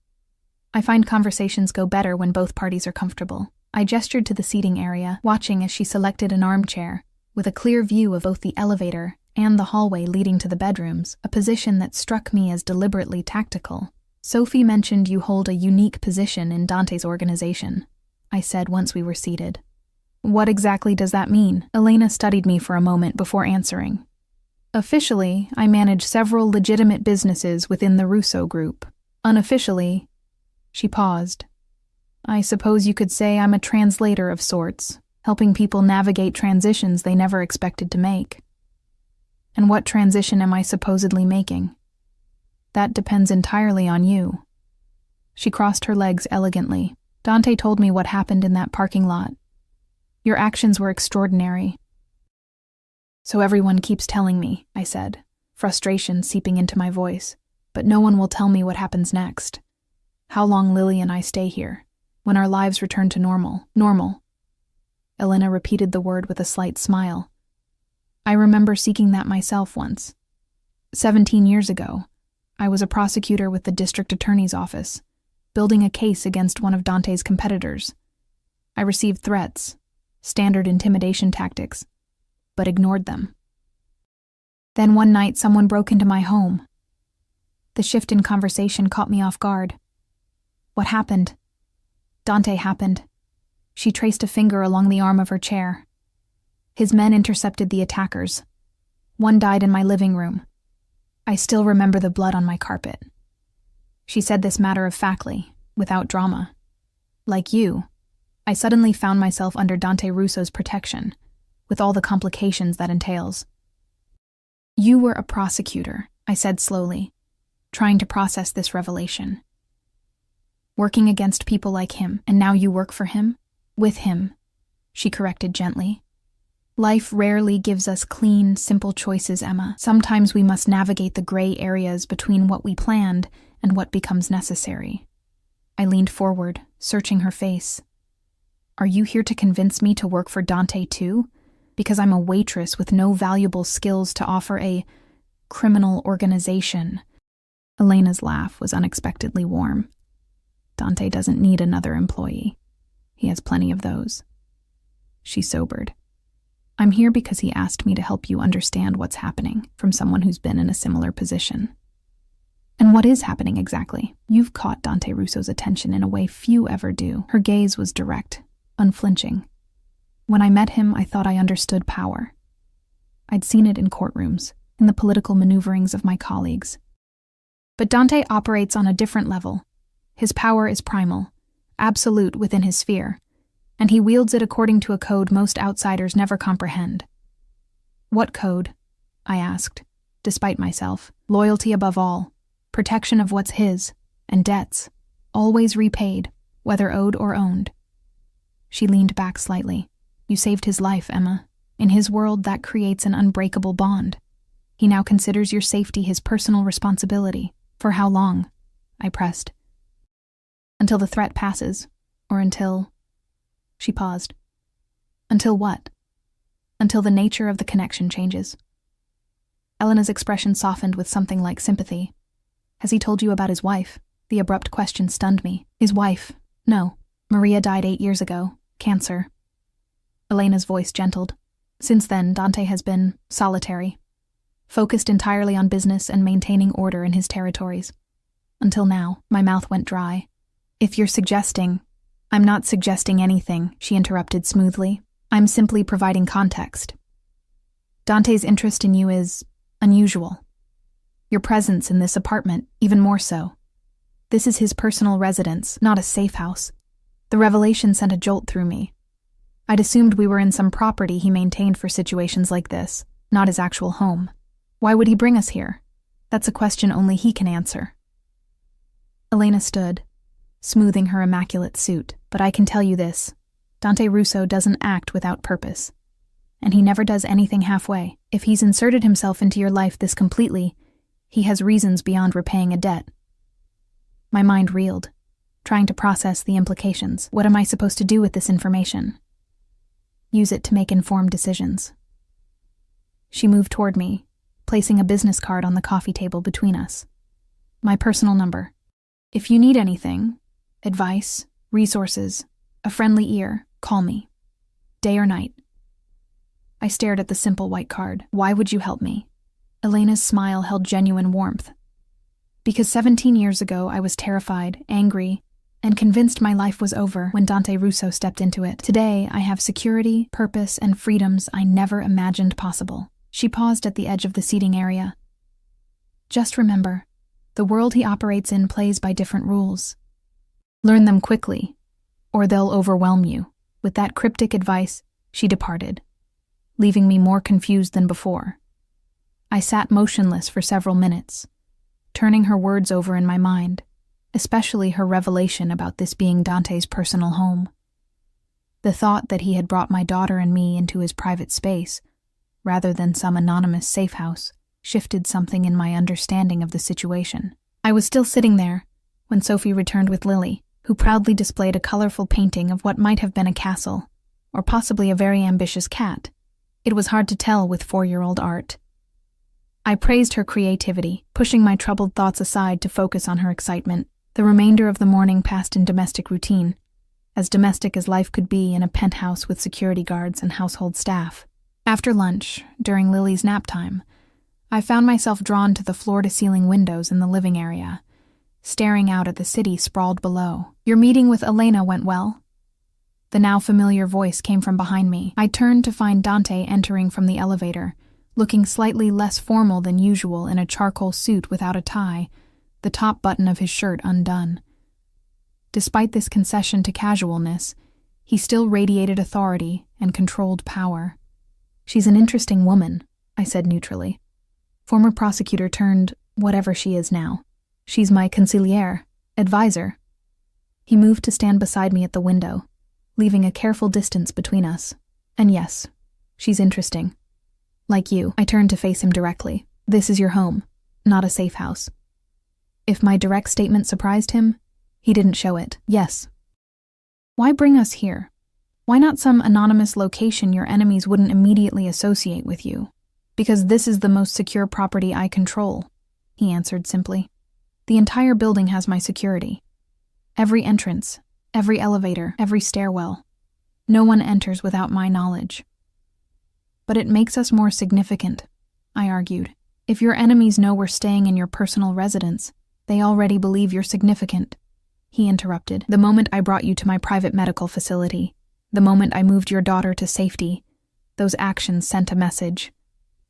Speaker 1: I find conversations go better when both parties are comfortable. I gestured to the seating area, watching as she selected an armchair, with a clear view of both the elevator and the hallway leading to the bedrooms, a position that struck me as deliberately tactical. "Sophie mentioned you hold a unique position in Dante's organization," I said once we were seated. "What exactly does that mean?" Elena studied me for a moment before answering. "Officially, I manage several legitimate businesses within the Russo Group. Unofficially," she paused, "I suppose you could say I'm a translator of sorts, helping people navigate transitions they never expected to make." "And what transition am I supposedly making?" "That depends entirely on you." She crossed her legs elegantly. "Dante told me what happened in that parking lot. Your actions were extraordinary." "So everyone keeps telling me," I said, frustration seeping into my voice. "But no one will tell me what happens next. How long Lily and I stay here, when our lives return to normal." "Normal." Elena repeated the word with a slight smile. "I remember seeking that myself once. 17 years ago, I was a prosecutor with the district attorney's office, building a case against one of Dante's competitors. I received threats, standard intimidation tactics, but ignored them. Then one night someone broke into my home. The shift in conversation caught me off guard. "What happened?" "Dante happened." She traced a finger along the arm of her chair. "His men intercepted the attackers. One died in my living room. I still remember the blood on my carpet." She said this matter-of-factly, without drama. "Like you, I suddenly found myself under Dante Russo's protection, with all the complications that entails." "You were a prosecutor," I said slowly, trying to process this revelation. "Working against people like him, and now you work for him? With him," she corrected gently. "Life rarely gives us clean, simple choices, Emma. Sometimes we must navigate the gray areas between what we planned and what becomes necessary." I leaned forward, searching her face. "Are you here to convince me to work for Dante too? Because I'm a waitress with no valuable skills to offer a criminal organization?" Elena's laugh was unexpectedly warm. "Dante doesn't need another employee. He has plenty of those." She sobered. "I'm here because he asked me to help you understand what's happening from someone who's been in a similar position." "And what is happening exactly?" "You've caught Dante Russo's attention in a way few ever do." Her gaze was direct, unflinching. "When I met him, I thought I understood power. I'd seen it in courtrooms, in the political maneuverings of my colleagues. But Dante operates on a different level. His power is primal, absolute within his sphere, and he wields it according to a code most outsiders never comprehend." "What code?" I asked, despite myself. "Loyalty above all, protection of what's his, and debts, always repaid, whether owed or owned." She leaned back slightly. "You saved his life, Emma. In his world, that creates an unbreakable bond. He now considers your safety his personal responsibility. For how long?" I pressed. "Until the threat passes, or until..." She paused. "Until what?" "Until the nature of the connection changes." Elena's expression softened with something like sympathy. Has he told you about his wife? The abrupt question stunned me. His wife? No. Maria died 8 years ago. Cancer. Elena's voice gentled. Since then, Dante has been solitary, focused entirely on business and maintaining order in his territories. Until now, my mouth went dry. If you're suggesting— I'm not suggesting anything, she interrupted smoothly. I'm simply providing context. Dante's interest in you is unusual. Your presence in this apartment, even more so. This is his personal residence, not a safe house. The revelation sent a jolt through me. I'd assumed we were in some property he maintained for situations like this, not his actual home. Why would he bring us here? That's a question only he can answer. Elena stood, smoothing her immaculate suit. But I can tell you this. Dante Russo doesn't act without purpose. And he never does anything halfway. If he's inserted himself into your life this completely, he has reasons beyond repaying a debt. My mind reeled, trying to process the implications. What am I supposed to do with this information? Use it to make informed decisions. She moved toward me, placing a business card on the coffee table between us. My personal number. If you need anything, advice, resources, a friendly ear, call me. Day or night. I stared at the simple white card. Why would you help me? Elena's smile held genuine warmth. Because 17 years ago I was terrified, angry, and convinced my life was over when Dante Russo stepped into it. Today I have security, purpose, and freedoms I never imagined possible. She paused at the edge of the seating area. Just remember, the world he operates in plays by different rules. Learn them quickly, or they'll overwhelm you. With that cryptic advice, she departed, leaving me more confused than before. I sat motionless for several minutes, turning her words over in my mind, especially her revelation about this being Dante's personal home. The thought that he had brought my daughter and me into his private space, rather than some anonymous safe house, shifted something in my understanding of the situation. I was still sitting there when Sophie returned with Lily, who proudly displayed a colorful painting of what might have been a castle, or possibly a very ambitious cat. It was hard to tell with 4-year-old art. I praised her creativity, pushing my troubled thoughts aside to focus on her excitement. The remainder of the morning passed in domestic routine, as domestic as life could be in a penthouse with security guards and household staff. After lunch, during Lily's nap time, I found myself drawn to the floor-to-ceiling windows in the living area, staring out at the city sprawled below. Your meeting with Elena went well? The now familiar voice came from behind me. I turned to find Dante entering from the elevator, looking slightly less formal than usual in a charcoal suit without a tie, the top button of his shirt undone. Despite this concession to casualness, he still radiated authority and controlled power. She's an interesting woman, I said neutrally. Former prosecutor turned whatever she is now. She's my consigliere, advisor. He moved to stand beside me at the window, leaving a careful distance between us. And yes, she's interesting. Like you, I turned to face him directly. This is your home, not a safe house. If my direct statement surprised him, he didn't show it. Yes. Why bring us here? Why not some anonymous location your enemies wouldn't immediately associate with you? Because this is the most secure property I control, he answered simply. The entire building has my security. Every entrance, every elevator, every stairwell. No one enters without my knowledge. But it makes us more significant, I argued. If your enemies know we're staying in your personal residence, they already believe you're significant. He interrupted. The moment I brought you to my private medical facility, the moment I moved your daughter to safety, those actions sent a message.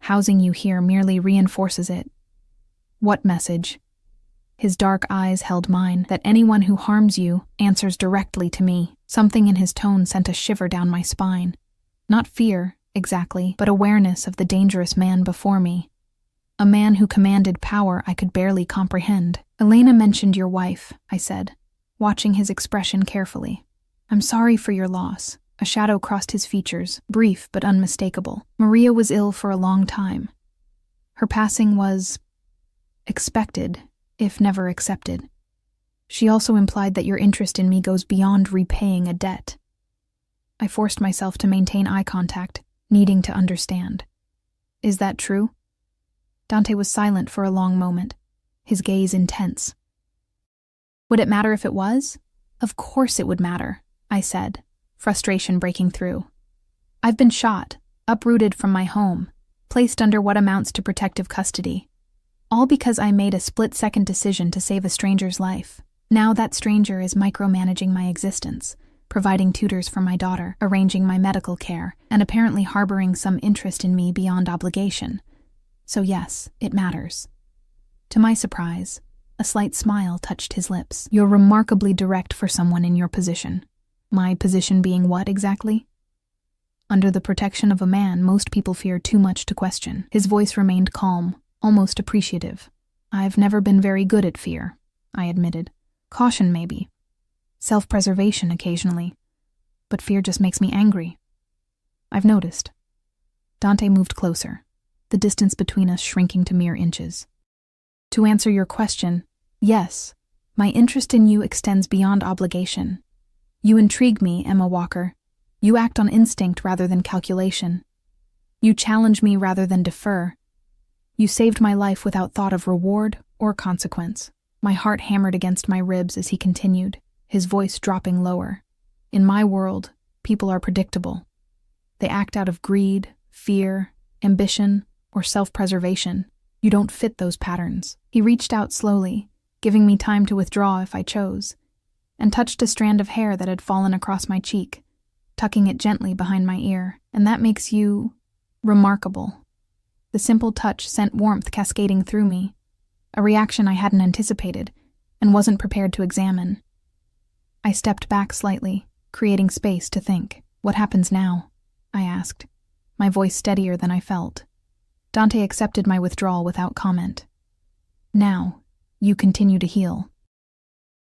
Speaker 1: Housing you here merely reinforces it. What message? His dark eyes held mine, that anyone who harms you answers directly to me. Something in his tone sent a shiver down my spine. Not fear, exactly, but awareness of the dangerous man before me. A man who commanded power I could barely comprehend. Elena mentioned your wife, I said, watching his expression carefully. I'm sorry for your loss. A shadow crossed his features, brief but unmistakable. Maria was ill for a long time. Her passing was expected, if never accepted. She also implied that your interest in me goes beyond repaying a debt. I forced myself to maintain eye contact, needing to understand. Is that true? Dante was silent for a long moment, his gaze intense. Would it matter if it was? Of course it would matter, I said, frustration breaking through. I've been shot, uprooted from my home, placed under what amounts to protective custody. All because I made a split-second decision to save a stranger's life. Now that stranger is micromanaging my existence, providing tutors for my daughter, arranging my medical care, and apparently harboring some interest in me beyond obligation. So yes, it matters. To my surprise, a slight smile touched his lips. You're remarkably direct for someone in your position. My position being what exactly? Under the protection of a man, most people fear too much to question. His voice remained calm, almost appreciative. I've never been very good at fear, I admitted. Caution, maybe. Self-preservation occasionally. But fear just makes me angry. I've noticed. Dante moved closer, the distance between us shrinking to mere inches. To answer your question, yes, my interest in you extends beyond obligation. You intrigue me, Emma Walker. You act on instinct rather than calculation. You challenge me rather than defer. You saved my life without thought of reward or consequence. My heart hammered against my ribs as he continued, his voice dropping lower. In my world, people are predictable. They act out of greed, fear, ambition, or self-preservation. You don't fit those patterns. He reached out slowly, giving me time to withdraw if I chose, and touched a strand of hair that had fallen across my cheek, tucking it gently behind my ear. And that makes you remarkable. The simple touch sent warmth cascading through me, a reaction I hadn't anticipated and wasn't prepared to examine. I stepped back slightly, creating space to think. What happens now? I asked, my voice steadier than I felt. Dante accepted my withdrawal without comment. Now, you continue to heal.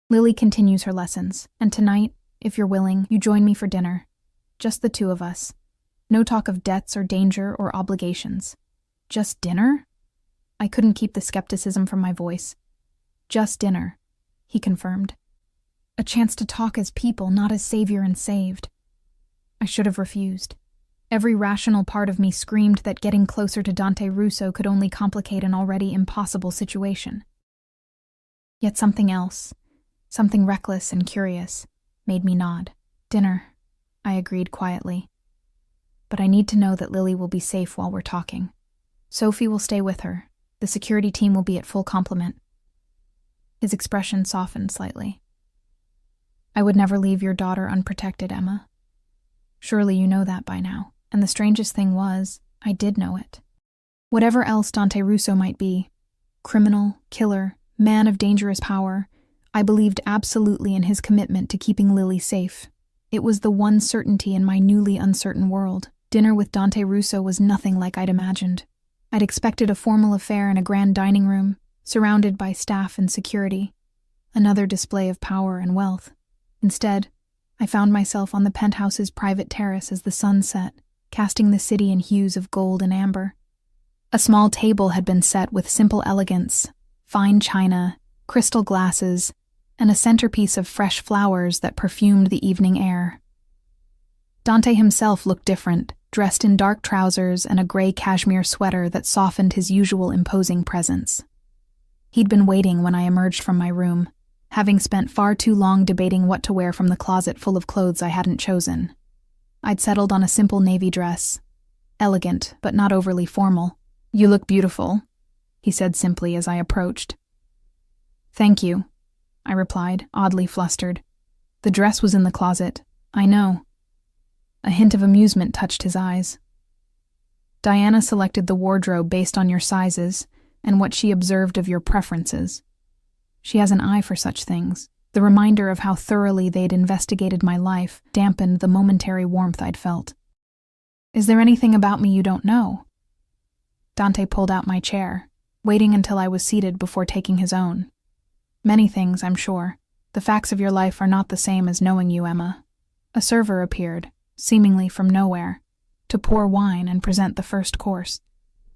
Speaker 1: Lily continues her lessons, and tonight, if you're willing, you join me for dinner. Just the two of us. No talk of debts or danger or obligations. Just dinner? I couldn't keep the skepticism from my voice. Just dinner, he confirmed. A chance to talk as people, not as savior and saved. I should have refused. Every rational part of me screamed that getting closer to Dante Russo could only complicate an already impossible situation. Yet something else, something reckless and curious, made me nod. Dinner, I agreed quietly. But I need to know that Lily will be safe while we're talking. Sophie will stay with her. The security team will be at full complement. His expression softened slightly. I would never leave your daughter unprotected, Emma. Surely you know that by now. And the strangest thing was, I did know it. Whatever else Dante Russo might be, criminal, killer, man of dangerous power, I believed absolutely in his commitment to keeping Lily safe. It was the one certainty in my newly uncertain world. Dinner with Dante Russo was nothing like I'd imagined. I'd expected a formal affair in a grand dining room, surrounded by staff and security. Another display of power and wealth. Instead, I found myself on the penthouse's private terrace as the sun set, casting the city in hues of gold and amber. A small table had been set with simple elegance, fine china, crystal glasses, and a centerpiece of fresh flowers that perfumed the evening air. Dante himself looked different, dressed in dark trousers and a gray cashmere sweater that softened his usual imposing presence. He'd been waiting when I emerged from my room, having spent far too long debating what to wear from the closet full of clothes I hadn't chosen. I'd settled on a simple navy dress, elegant but not overly formal. You look beautiful, he said simply as I approached. Thank you, I replied, oddly flustered. The dress was in the closet, I know. A hint of amusement touched his eyes. Diana selected the wardrobe based on your sizes and what she observed of your preferences. She has an eye for such things. The reminder of how thoroughly they'd investigated my life dampened the momentary warmth I'd felt. Is there anything about me you don't know? Dante pulled out my chair, waiting until I was seated before taking his own. Many things, I'm sure. The facts of your life are not the same as knowing you, Emma. A server appeared, seemingly from nowhere, to pour wine and present the first course,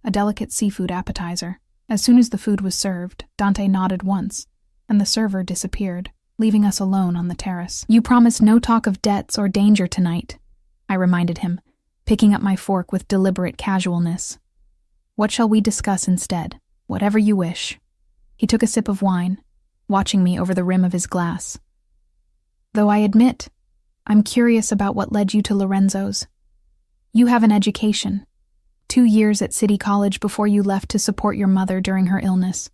Speaker 1: a delicate seafood appetizer. As soon as the food was served, Dante nodded once, and the server disappeared, leaving us alone on the terrace. You promised no talk of debts or danger tonight, I reminded him, picking up my fork with deliberate casualness. What shall we discuss instead? Whatever you wish. He took a sip of wine, watching me over the rim of his glass. Though I admit, I'm curious about what led you to Lorenzo's. You have an education. 2 years at City College before you left to support your mother during her illness.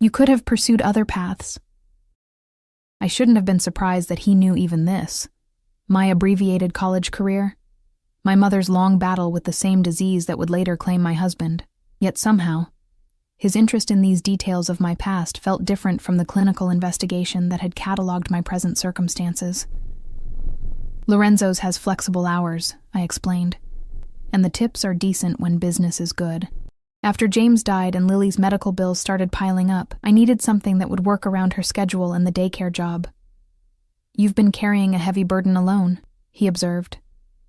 Speaker 1: You could have pursued other paths. I shouldn't have been surprised that he knew even this. My abbreviated college career, my mother's long battle with the same disease that would later claim my husband. Yet somehow, his interest in these details of my past felt different from the clinical investigation that had catalogued my present circumstances. Lorenzo's has flexible hours, I explained, and the tips are decent when business is good. After James died and Lily's medical bills started piling up, I needed something that would work around her schedule and the daycare job. You've been carrying a heavy burden alone, he observed,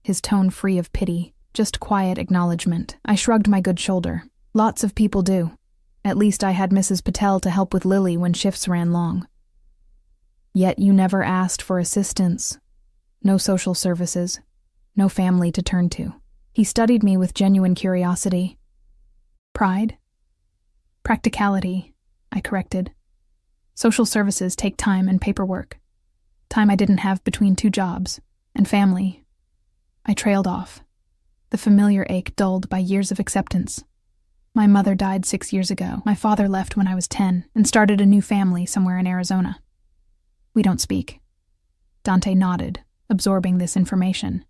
Speaker 1: his tone free of pity, just quiet acknowledgement. I shrugged my good shoulder. Lots of people do. At least I had Mrs. Patel to help with Lily when shifts ran long. Yet you never asked for assistance. No social services. No family to turn to. He studied me with genuine curiosity. Pride? Practicality, I corrected. Social services take time and paperwork. Time I didn't have between 2 jobs, and family. I trailed off, the familiar ache dulled by years of acceptance. My mother died 6 years ago. My father left when I was 10 and started a new family somewhere in Arizona. We don't speak. Dante nodded, absorbing this information.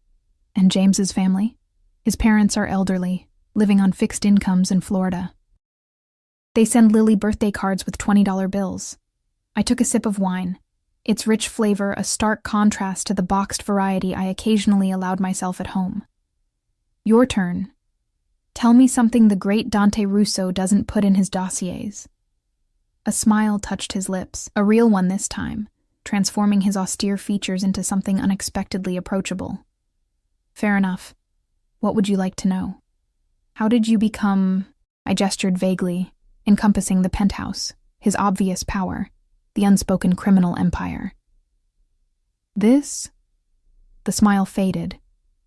Speaker 1: And James's family? His parents are elderly, living on fixed incomes in Florida. They send Lily birthday cards with $20 bills. I took a sip of wine, its rich flavor a stark contrast to the boxed variety I occasionally allowed myself at home. Your turn. Tell me something the great Dante Russo doesn't put in his dossiers. A smile touched his lips, a real one this time, transforming his austere features into something unexpectedly approachable. Fair enough. What would you like to know? How did you become... I gestured vaguely, encompassing the penthouse, his obvious power, the unspoken criminal empire. This? The smile faded,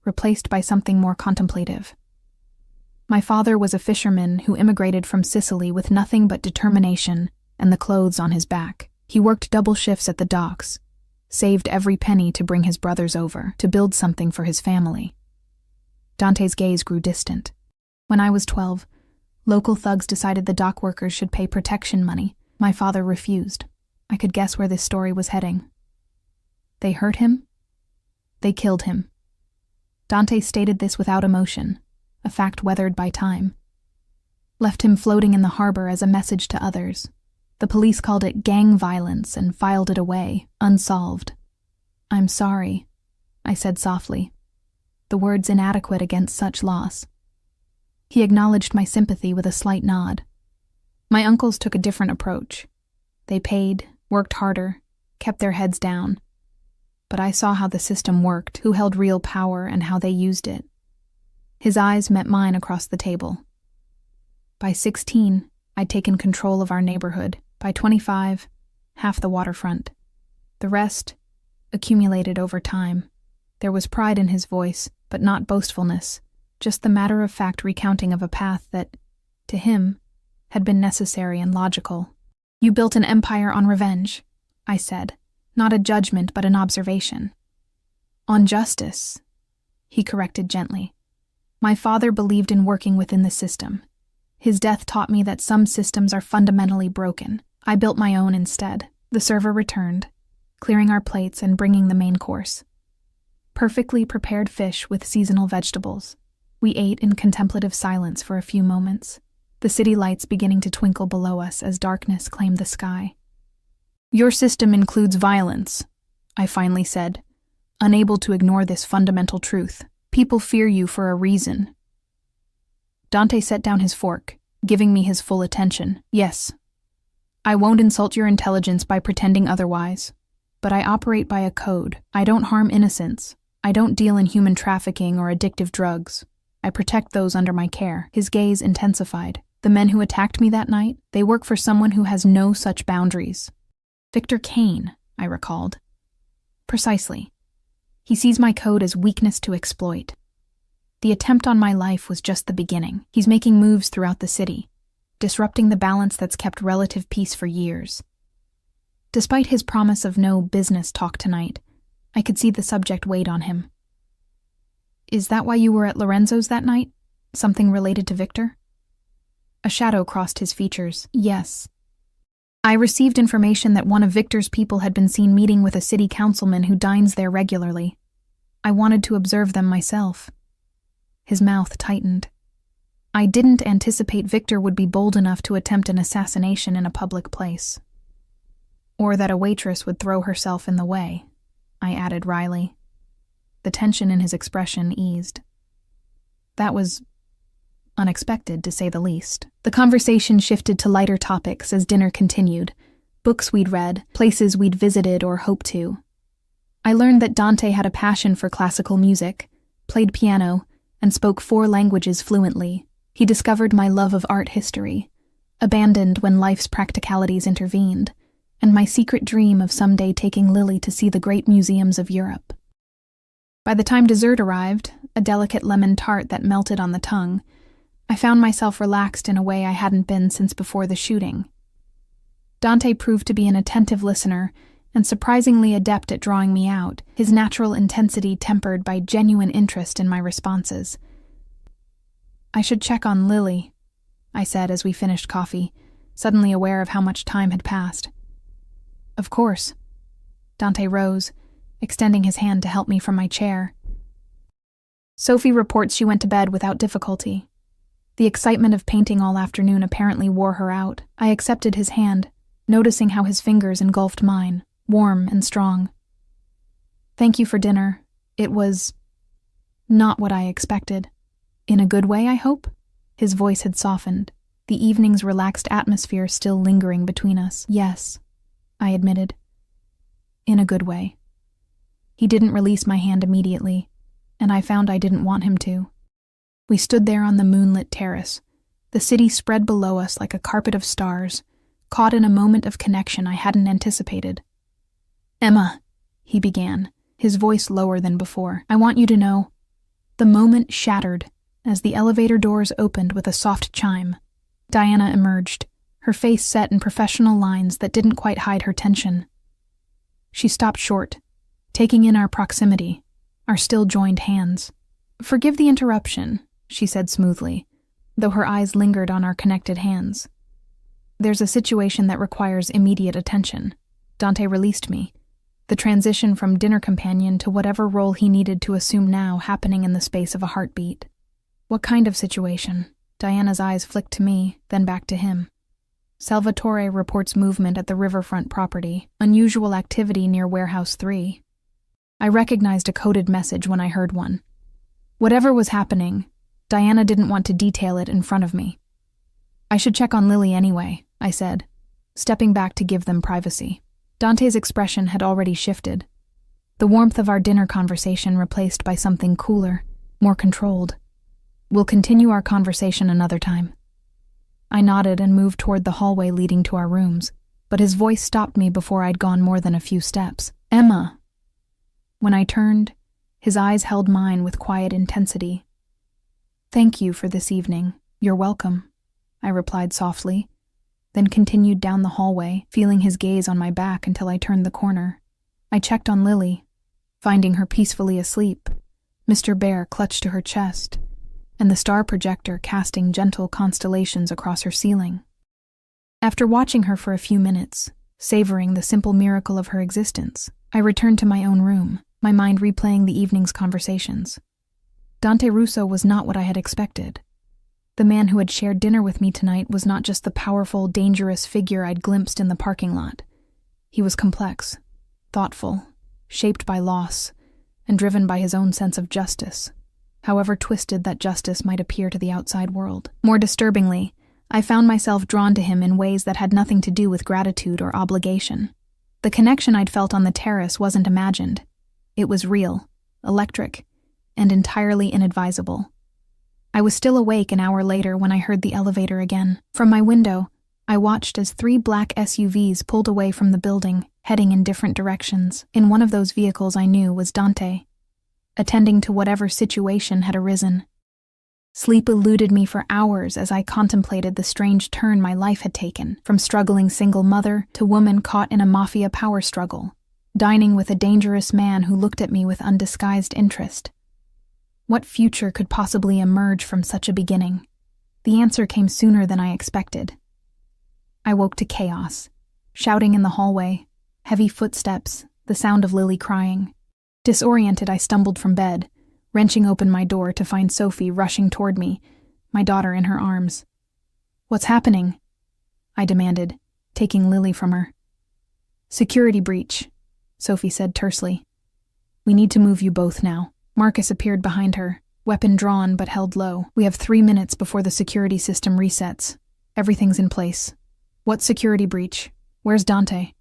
Speaker 1: replaced by something more contemplative. My father was a fisherman who immigrated from Sicily with nothing but determination and the clothes on his back. He worked double shifts at the docks, saved every penny to bring his brothers over, to build something for his family. Dante's gaze grew distant. When I was 12, local thugs decided the dock workers should pay protection money. My father refused. I could guess where this story was heading. They hurt him. They killed him. Dante stated this without emotion, a fact weathered by time. Left him floating in the harbor as a message to others. The police called it gang violence and filed it away, unsolved. I'm sorry, I said softly, the words inadequate against such loss. He acknowledged my sympathy with a slight nod. My uncles took a different approach. They paid, worked harder, kept their heads down. But I saw how the system worked, who held real power, and how they used it. His eyes met mine across the table. By 16, I'd taken control of our neighborhood. By 25, half the waterfront. The rest accumulated over time. There was pride in his voice, but not boastfulness, just the matter-of-fact recounting of a path that, to him, had been necessary and logical. You built an empire on revenge, I said, not a judgment but an observation. On justice, he corrected gently. My father believed in working within the system. His death taught me that some systems are fundamentally broken. I built my own instead. The server returned, clearing our plates and bringing the main course. Perfectly prepared fish with seasonal vegetables. We ate in contemplative silence for a few moments, the city lights beginning to twinkle below us as darkness claimed the sky. Your system includes violence, I finally said, unable to ignore this fundamental truth. People fear you for a reason. Dante set down his fork, giving me his full attention. Yes, I won't insult your intelligence by pretending otherwise, but I operate by a code. I don't harm innocents. I don't deal in human trafficking or addictive drugs. I protect those under my care. His gaze intensified. The men who attacked me that night, they work for someone who has no such boundaries. Victor Kane, I recalled. Precisely. He sees my code as weakness to exploit. The attempt on my life was just the beginning. He's making moves throughout the city, disrupting the balance that's kept relative peace for years. Despite his promise of no business talk tonight, I could see the subject weighed on him. "Is that why you were at Lorenzo's that night? Something related to Victor?" A shadow crossed his features. "Yes. I received information that one of Victor's people had been seen meeting with a city councilman who dines there regularly. I wanted to observe them myself." His mouth tightened. "I didn't anticipate Victor would be bold enough to attempt an assassination in a public place. Or that a waitress would throw herself in the way," I added wryly. The tension in his expression eased. "That was unexpected, to say the least." The conversation shifted to lighter topics as dinner continued. Books we'd read, places we'd visited or hoped to. I learned that Dante had a passion for classical music, played piano, and spoke 4 languages fluently. He discovered my love of art history, abandoned when life's practicalities intervened, and my secret dream of someday taking Lily to see the great museums of Europe. By the time dessert arrived, a delicate lemon tart that melted on the tongue, I found myself relaxed in a way I hadn't been since before the shooting. Dante proved to be an attentive listener and surprisingly adept at drawing me out, his natural intensity tempered by genuine interest in my responses. "I should check on Lily," I said as we finished coffee, suddenly aware of how much time had passed. "Of course." Dante rose, extending his hand to help me from my chair. "Sophie reports she went to bed without difficulty. The excitement of painting all afternoon apparently wore her out." I accepted his hand, noticing how his fingers engulfed mine, warm and strong. "Thank you for dinner. It was not what I expected. In a good way, I hope?" His voice had softened, the evening's relaxed atmosphere still lingering between us. "Yes," I admitted. "In a good way." He didn't release my hand immediately, and I found I didn't want him to. We stood there on the moonlit terrace, the city spread below us like a carpet of stars, caught in a moment of connection I hadn't anticipated. "Emma," he began, his voice lower than before, "I want you to know." The moment shattered as the elevator doors opened with a soft chime. Diana emerged, her face set in professional lines that didn't quite hide her tension. She stopped short, taking in our proximity, our still joined hands. "Forgive the interruption," she said smoothly, though her eyes lingered on our connected hands. "There's a situation that requires immediate attention." Dante released me, the transition from dinner companion to whatever role he needed to assume now happening in the space of a heartbeat. "What kind of situation?" Diana's eyes flicked to me, then back to him. "Salvatore reports movement at the riverfront property, unusual activity near Warehouse 3. I recognized a coded message when I heard one. Whatever was happening, Diana didn't want to detail it in front of me. "I should check on Lily anyway," I said, stepping back to give them privacy. Dante's expression had already shifted, the warmth of our dinner conversation replaced by something cooler, more controlled. "We'll continue our conversation another time." I nodded and moved toward the hallway leading to our rooms, but his voice stopped me before I'd gone more than a few steps. "Emma!" When I turned, his eyes held mine with quiet intensity. "Thank you for this evening. You're welcome," I replied softly, then continued down the hallway, feeling his gaze on my back until I turned the corner. I checked on Lily, finding her peacefully asleep, Mr. Bear clutched to her chest, and the star projector casting gentle constellations across her ceiling. After watching her for a few minutes, savoring the simple miracle of her existence, I returned to my own room, my mind replaying the evening's conversations. Dante Russo was not what I had expected. The man who had shared dinner with me tonight was not just the powerful, dangerous figure I'd glimpsed in the parking lot. He was complex, thoughtful, shaped by loss, and driven by his own sense of justice, however twisted that justice might appear to the outside world. More disturbingly, I found myself drawn to him in ways that had nothing to do with gratitude or obligation. The connection I'd felt on the terrace wasn't imagined. It was real, electric, and entirely inadvisable. I was still awake an hour later when I heard the elevator again. From my window, I watched as 3 black SUVs pulled away from the building, heading in different directions. In one of those vehicles I knew was Dante, attending to whatever situation had arisen. Sleep eluded me for hours as I contemplated the strange turn my life had taken, from struggling single mother to woman caught in a mafia power struggle, dining with a dangerous man who looked at me with undisguised interest. What future could possibly emerge from such a beginning? The answer came sooner than I expected. I woke to chaos. Shouting in the hallway, heavy footsteps, the sound of Lily crying. Disoriented, I stumbled from bed, wrenching open my door to find Sophie rushing toward me, my daughter in her arms. "What's happening?" I demanded, taking Lily from her. "Security breach," Sophie said tersely. "We need to move you both now." Marcus appeared behind her, weapon drawn but held low. "We have 3 minutes before the security system resets. Everything's in place." "What security breach? Where's Dante?"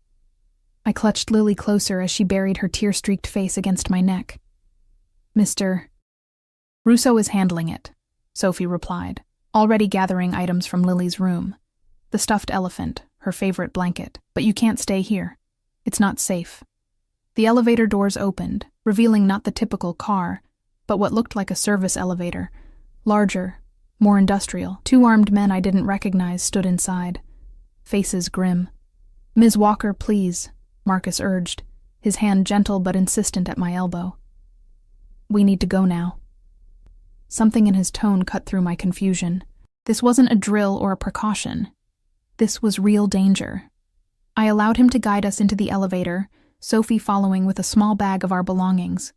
Speaker 1: I clutched Lily closer as she buried her tear-streaked face against my neck. "Mr. Russo is handling it," Sophie replied, already gathering items from Lily's room. "The stuffed elephant, her favorite blanket, but you can't stay here. It's not safe." The elevator doors opened, revealing not the typical car, but what looked like a service elevator, larger, more industrial. 2 armed men I didn't recognize stood inside, faces grim. "Ms. Walker, please," Marcus urged, his hand gentle but insistent at my elbow. "We need to go now." Something in his tone cut through my confusion. This wasn't a drill or a precaution. This was real danger. I allowed him to guide us into the elevator, Sophie following with a small bag of our belongings.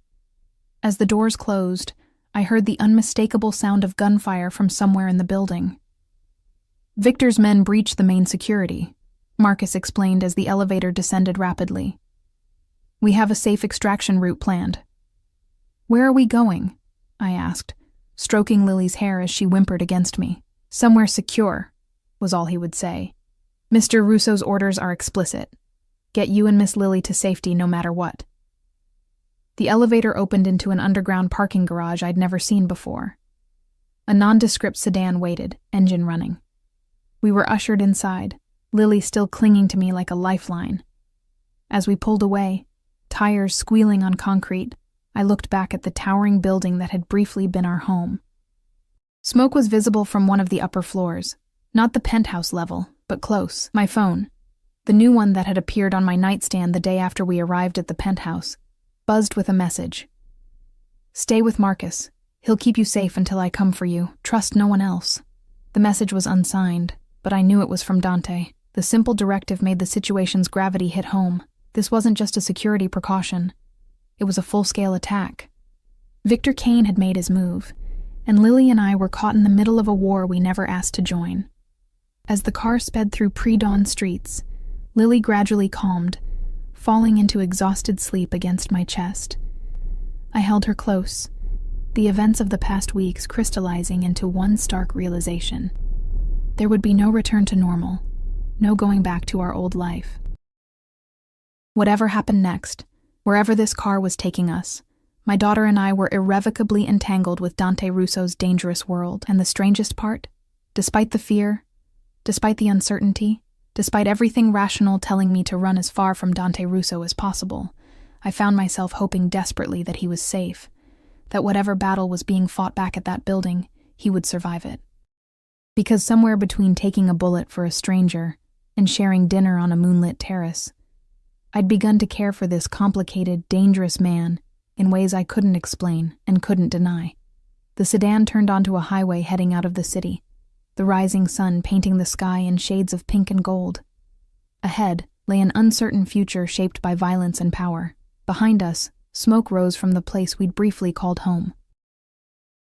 Speaker 1: As the doors closed, I heard the unmistakable sound of gunfire from somewhere in the building. "Victor's men breached the main security," Marcus explained as the elevator descended rapidly. "We have a safe extraction route planned." "Where are we going?" I asked, stroking Lily's hair as she whimpered against me. "Somewhere secure," was all he would say. "Mr. Russo's orders are explicit. Get you and Miss Lily to safety no matter what." The elevator opened into an underground parking garage I'd never seen before. A nondescript sedan waited, engine running. We were ushered inside, Lily still clinging to me like a lifeline. As we pulled away, tires squealing on concrete, I looked back at the towering building that had briefly been our home. Smoke was visible from one of the upper floors, not the penthouse level, but close. My phone, the new one that had appeared on my nightstand the day after we arrived at the penthouse, buzzed with a message. "Stay with Marcus. He'll keep you safe until I come for you. Trust no one else." The message was unsigned, but I knew it was from Dante. The simple directive made the situation's gravity hit home. This wasn't just a security precaution. It was a full-scale attack. Victor Kane had made his move, and Lily and I were caught in the middle of a war we never asked to join. As the car sped through pre-dawn streets, Lily gradually calmed, falling into exhausted sleep against my chest. I held her close, the events of the past weeks crystallizing into one stark realization. There would be no return to normal, no going back to our old life. Whatever happened next, wherever this car was taking us, my daughter and I were irrevocably entangled with Dante Russo's dangerous world. And the strangest part, despite the fear, despite the uncertainty, despite everything rational telling me to run as far from Dante Russo as possible, I found myself hoping desperately that he was safe, that whatever battle was being fought back at that building, he would survive it. Because somewhere between taking a bullet for a stranger and sharing dinner on a moonlit terrace, I'd begun to care for this complicated, dangerous man in ways I couldn't explain and couldn't deny. The sedan turned onto a highway heading out of the city, the rising sun painting the sky in shades of pink and gold. Ahead lay an uncertain future shaped by violence and power. Behind us, smoke rose from the place we'd briefly called home.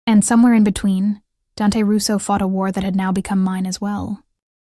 Speaker 1: And somewhere in between, Dante Russo fought a war that had now become mine as well.